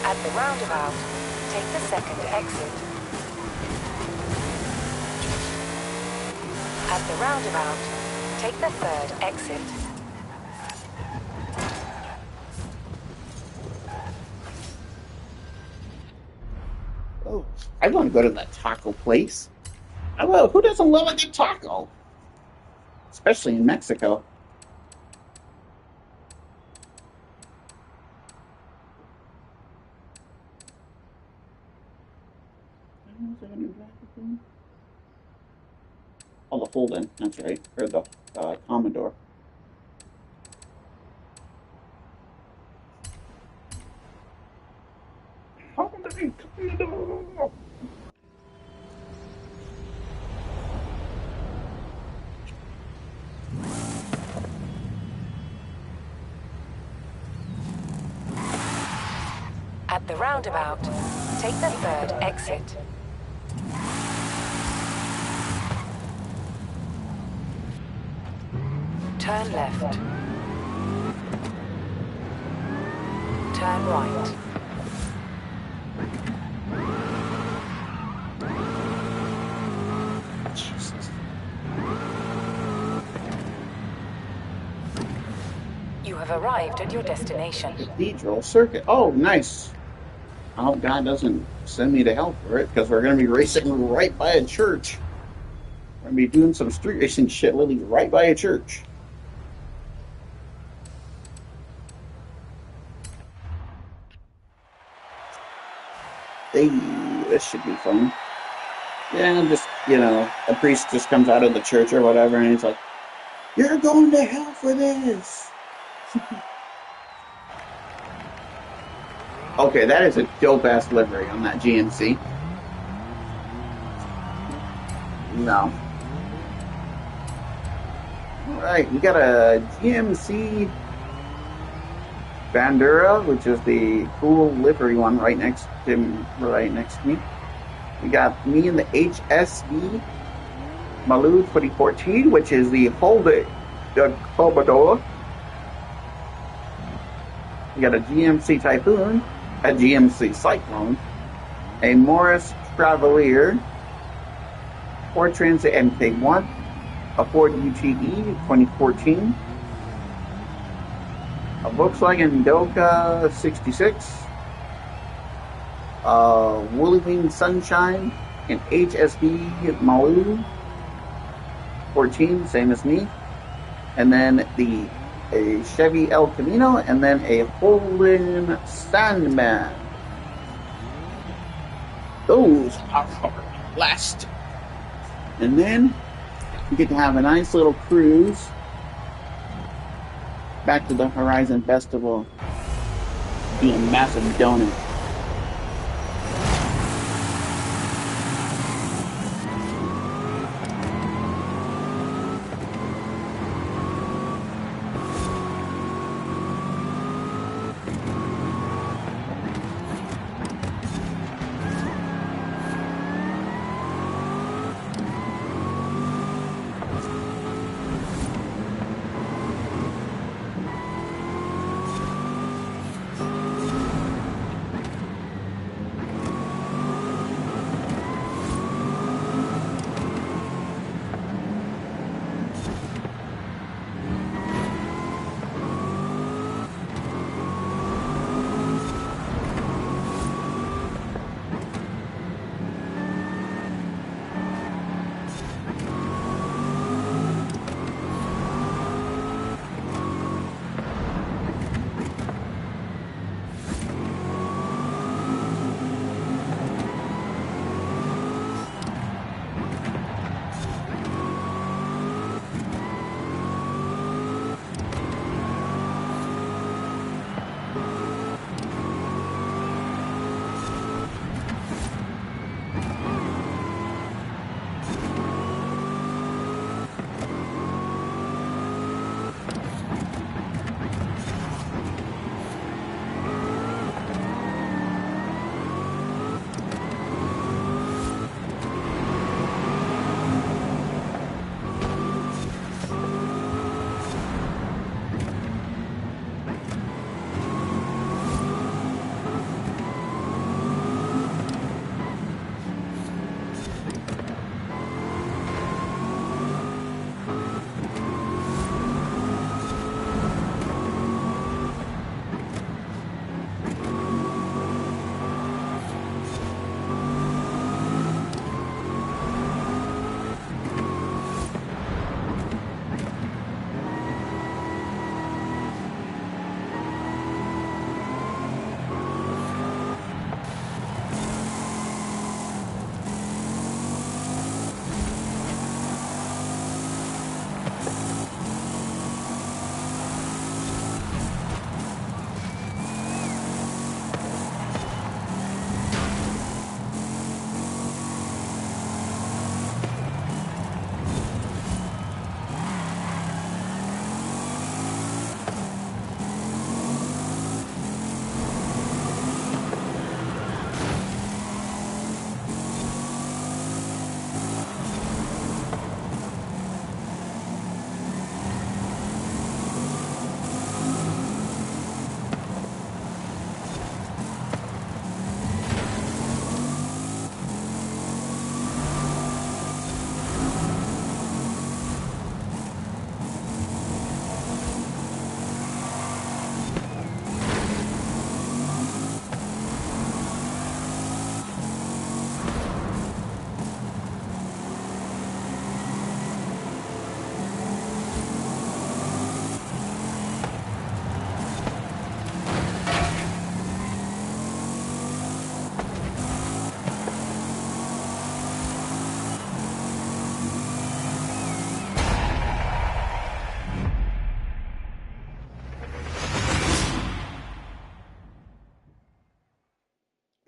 At the roundabout, take the second exit. At the roundabout, take the third exit. Oh, I want to go to that taco place. Who doesn't love a good taco? Especially in Mexico. Oh, the Holden, that's right. Or the Commodore. Commodore! At the roundabout, take the third exit. Turn left. Turn right. Jesus. You have arrived at your destination. Cathedral Circuit. Oh, nice. I hope God doesn't send me to hell for it, because we're going to be racing right by a church. We're going to be doing some street racing shit literally right by a church. Hey, this should be fun. Yeah, just, a priest just comes out of the church or whatever, and he's like, "You're going to hell for this." Okay, that is a dope-ass livery on that GMC. No. Alright, we got a GMC Bandura, which is the cool livery one right next to me. We got me in the HSV Maloo 2014, which is the Holden Commodore. We got a GMC Typhoon, a GMC Cyclone, a Morris Travelier, Ford Transit MK1, a Ford UTE 2014, a Volkswagen Doka 66, a Woolly Wing Sunshine, an HSV Maloo 14, same as me, and then a Chevy El Camino, and then a Holden Sandman those are blessed. And then we get to have a nice little cruise back to the Horizon Festival. Be a massive donut.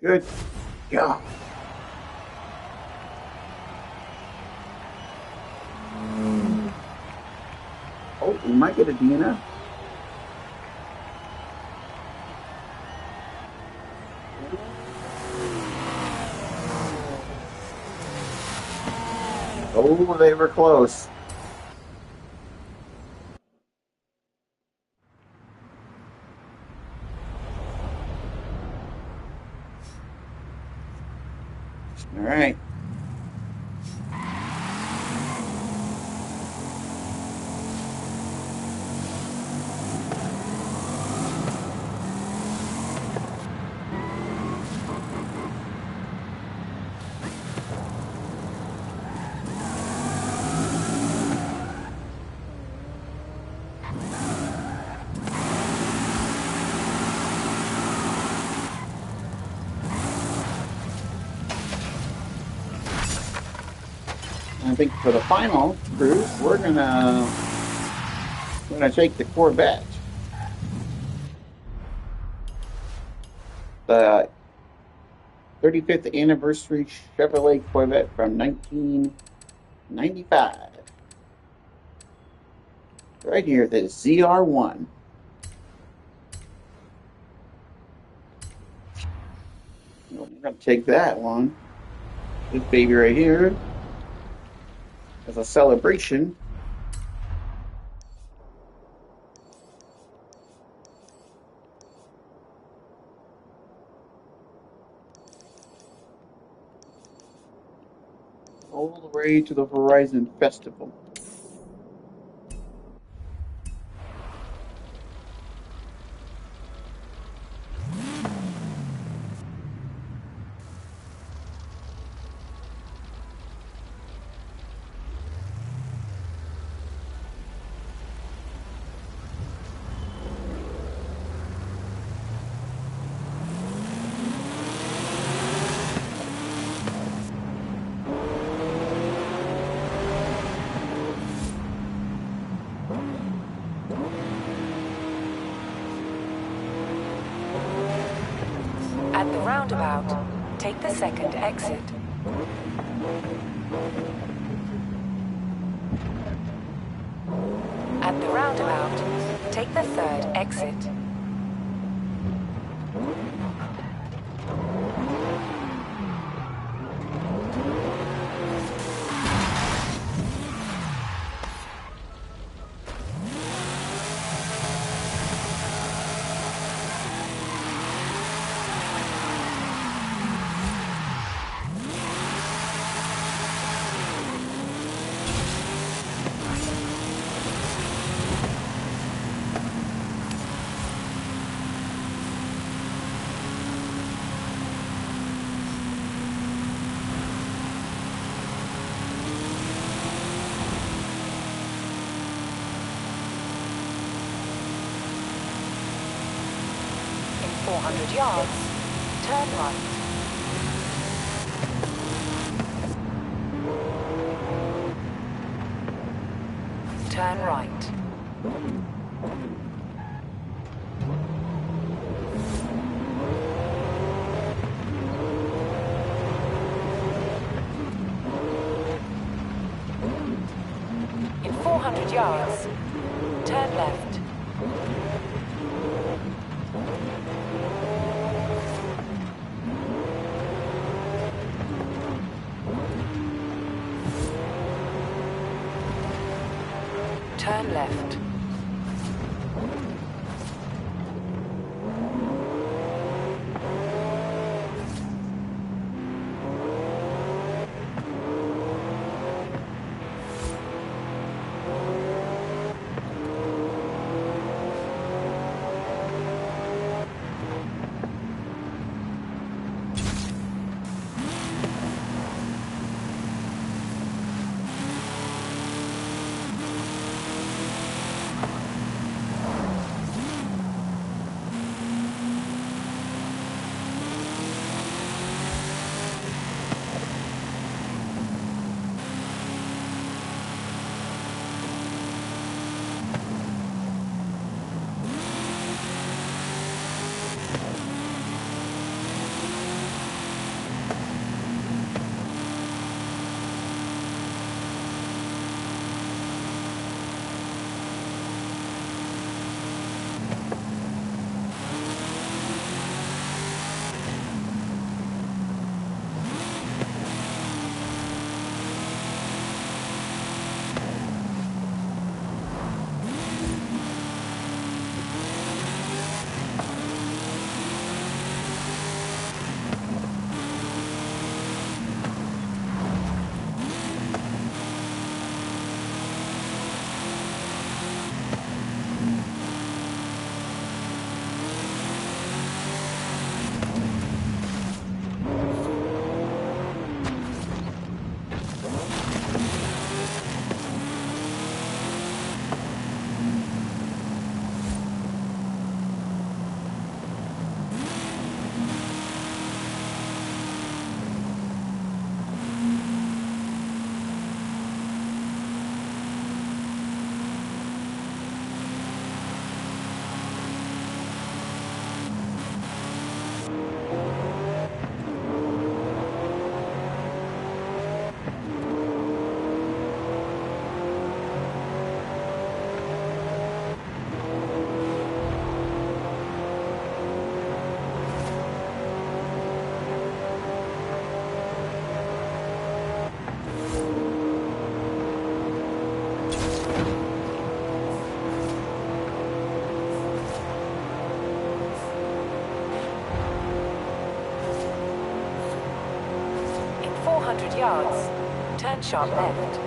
Good job. Oh, we might get a DNF. Oh, they were close. All right. I think for the final cruise, we're gonna take the Corvette, the 35th anniversary Chevrolet Corvette from 1995. Right here, the ZR1. We're gonna take that one, this baby right here, as a celebration. All the way to the Horizon Festival. At the roundabout, take the second exit. At the roundabout, take the third exit. In 400 yards, turn right. Turn right. In 400 yards, turn left. Turn left. 200 yards. Turn sharp left.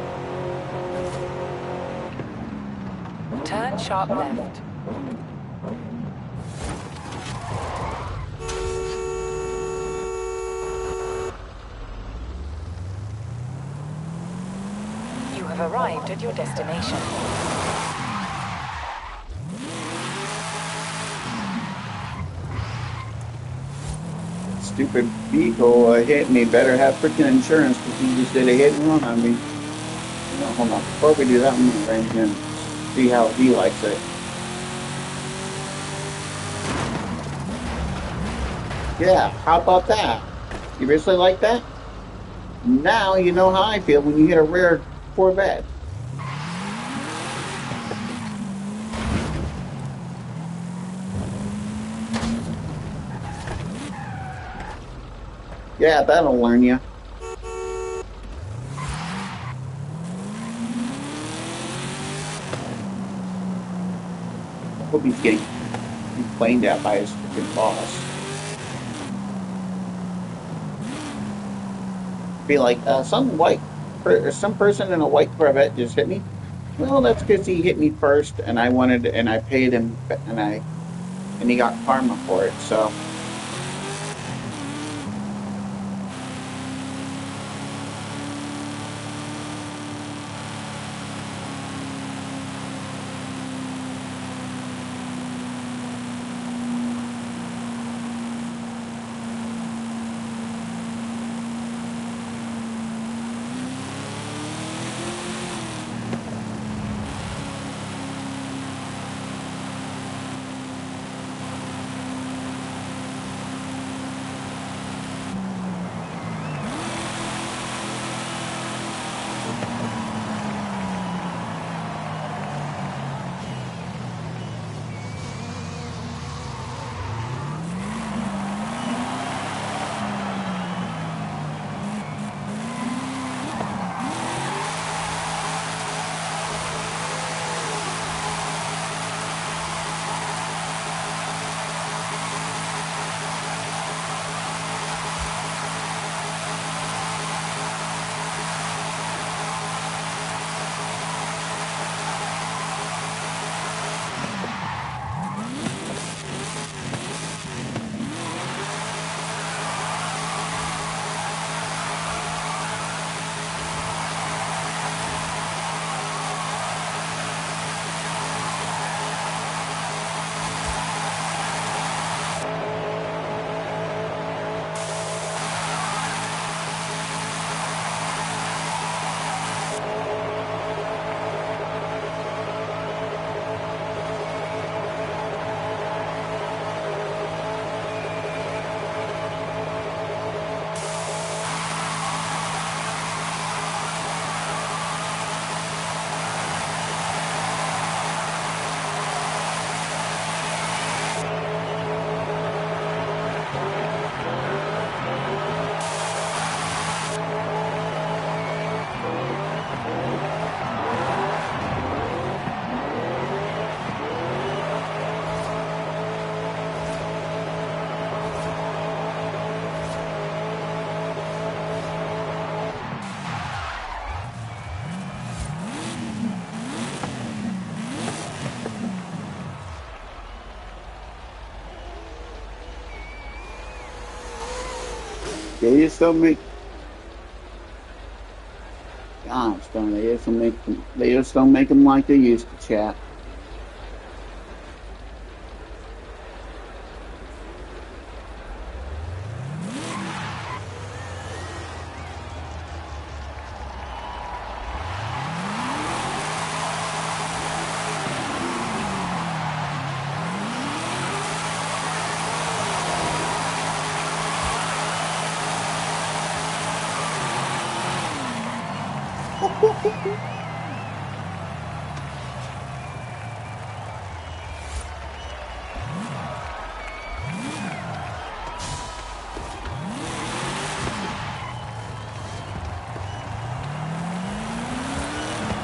Turn sharp left. You have arrived at your destination. Stupid vehicle hit me. Better have freaking insurance because he just did a hit and run on me. No, hold on. Before we do that, I'm gonna range him. See how he likes it. Yeah, how about that? You really like that? Now you know how I feel when you hit a rare Corvette. Yeah, that'll learn you. I hope he's getting complained at by his freaking boss. Be like, some person in a white Corvette just hit me. Well, that's because he hit me first, and I paid him, and he got karma for it. So. They just don't make. Gosh darn, they just don't make them. They just don't make them like they used to, chat.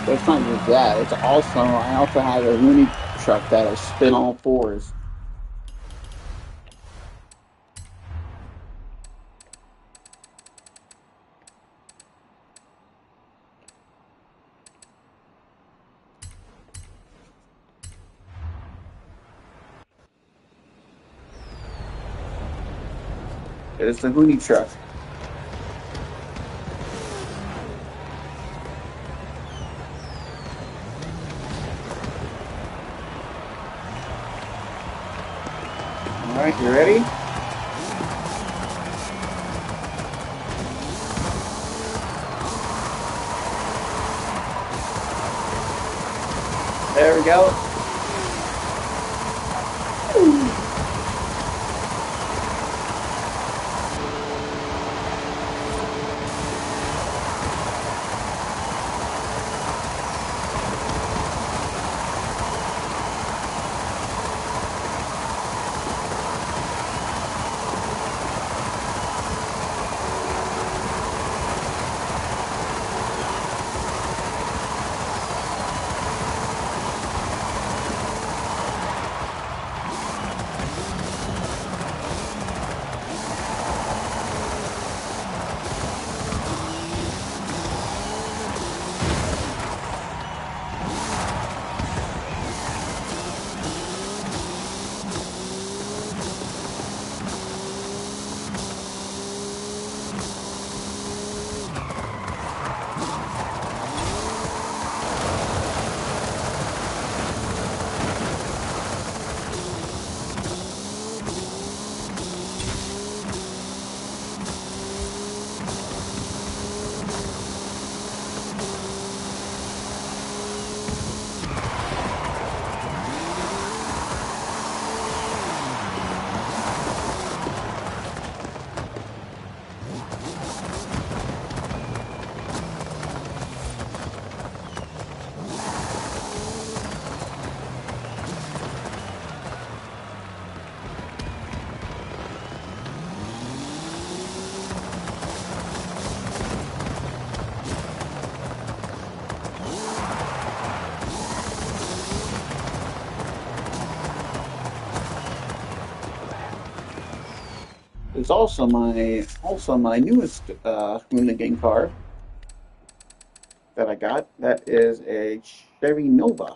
But it's not just that. It's also I also have a loony truck that'll spin all fours. It's the Hoonie truck. All right, you ready? There we go. It's also my newest Hoonigan car that I got. That is a Chevy Nova,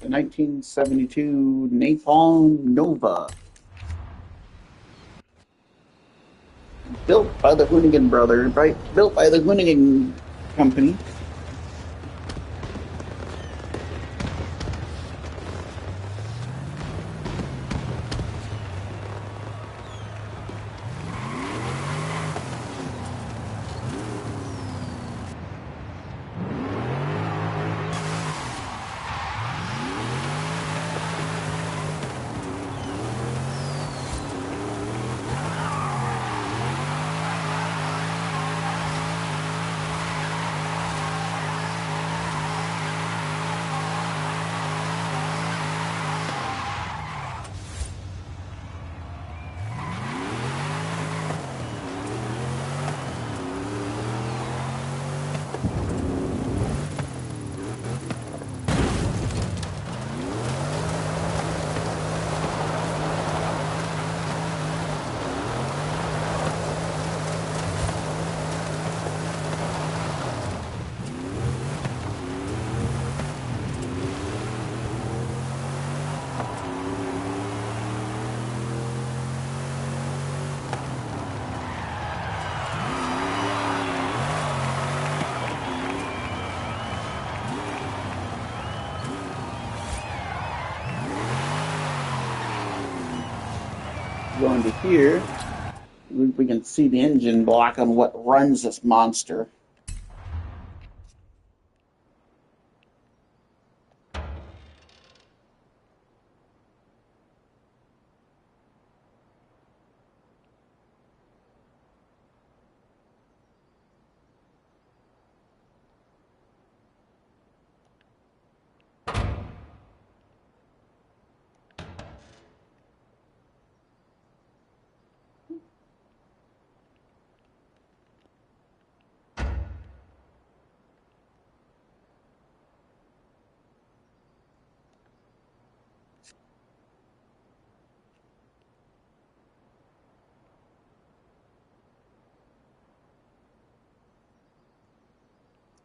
the 1972 Napalm Nova, built by the Hoonigan brothers, right? Built by the Hoonigan company. Go into here. We can see the engine block on what runs this monster.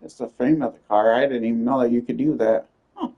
It's the frame of the car. I didn't even know that you could do that. Huh.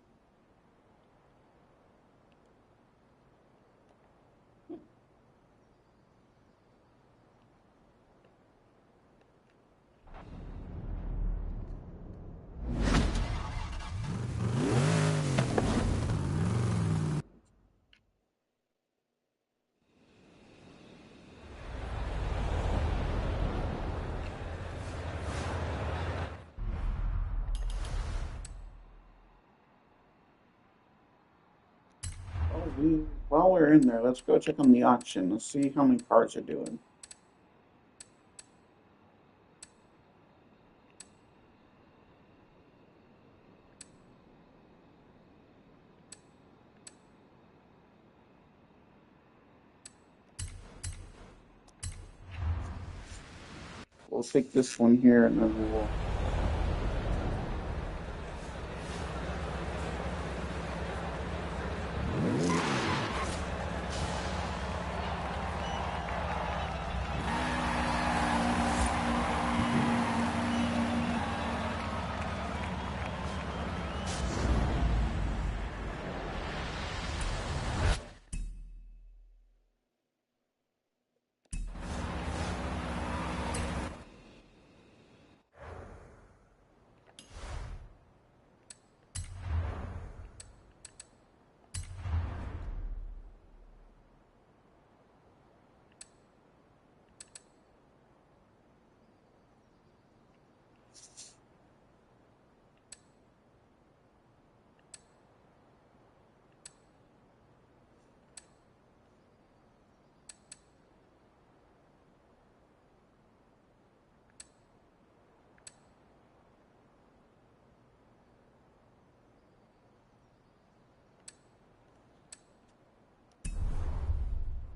While we're in there, let's go check on the auction. Let's see how many cars are doing. We'll take this one here and then we'll.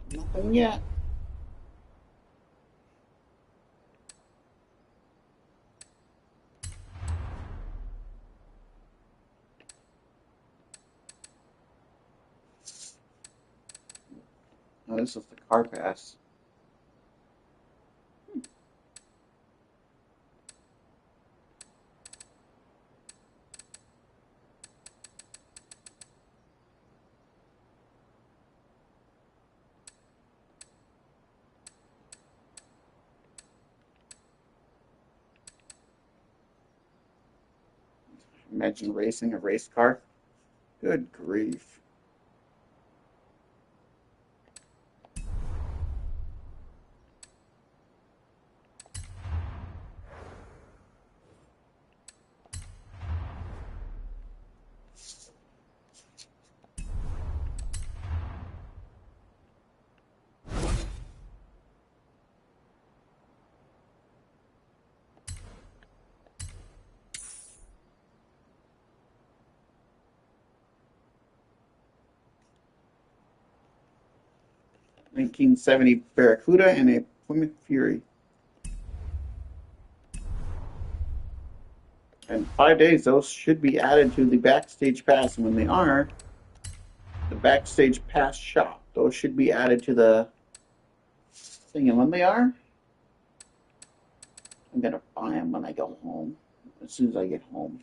Nothing yet. Oh, this is the car pass. Imagine racing a race car. Good grief. (1970) Barracuda and a Plymouth Fury. In 5 days, those should be added to the Backstage Pass. And when they are, the Backstage Pass shop, those should be added to the thing. And when they are, I'm going to buy them when I go home, as soon as I get home.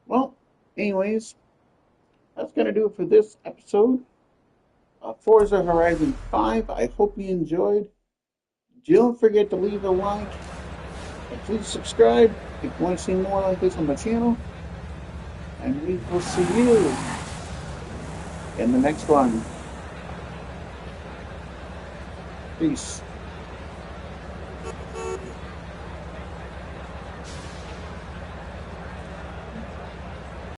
Well, anyways, that's going to do it for this episode of Forza Horizon 5. I hope you enjoyed. Don't forget to leave a like and please subscribe if you want to see more like this on my channel. And we will see you in the next one. Peace.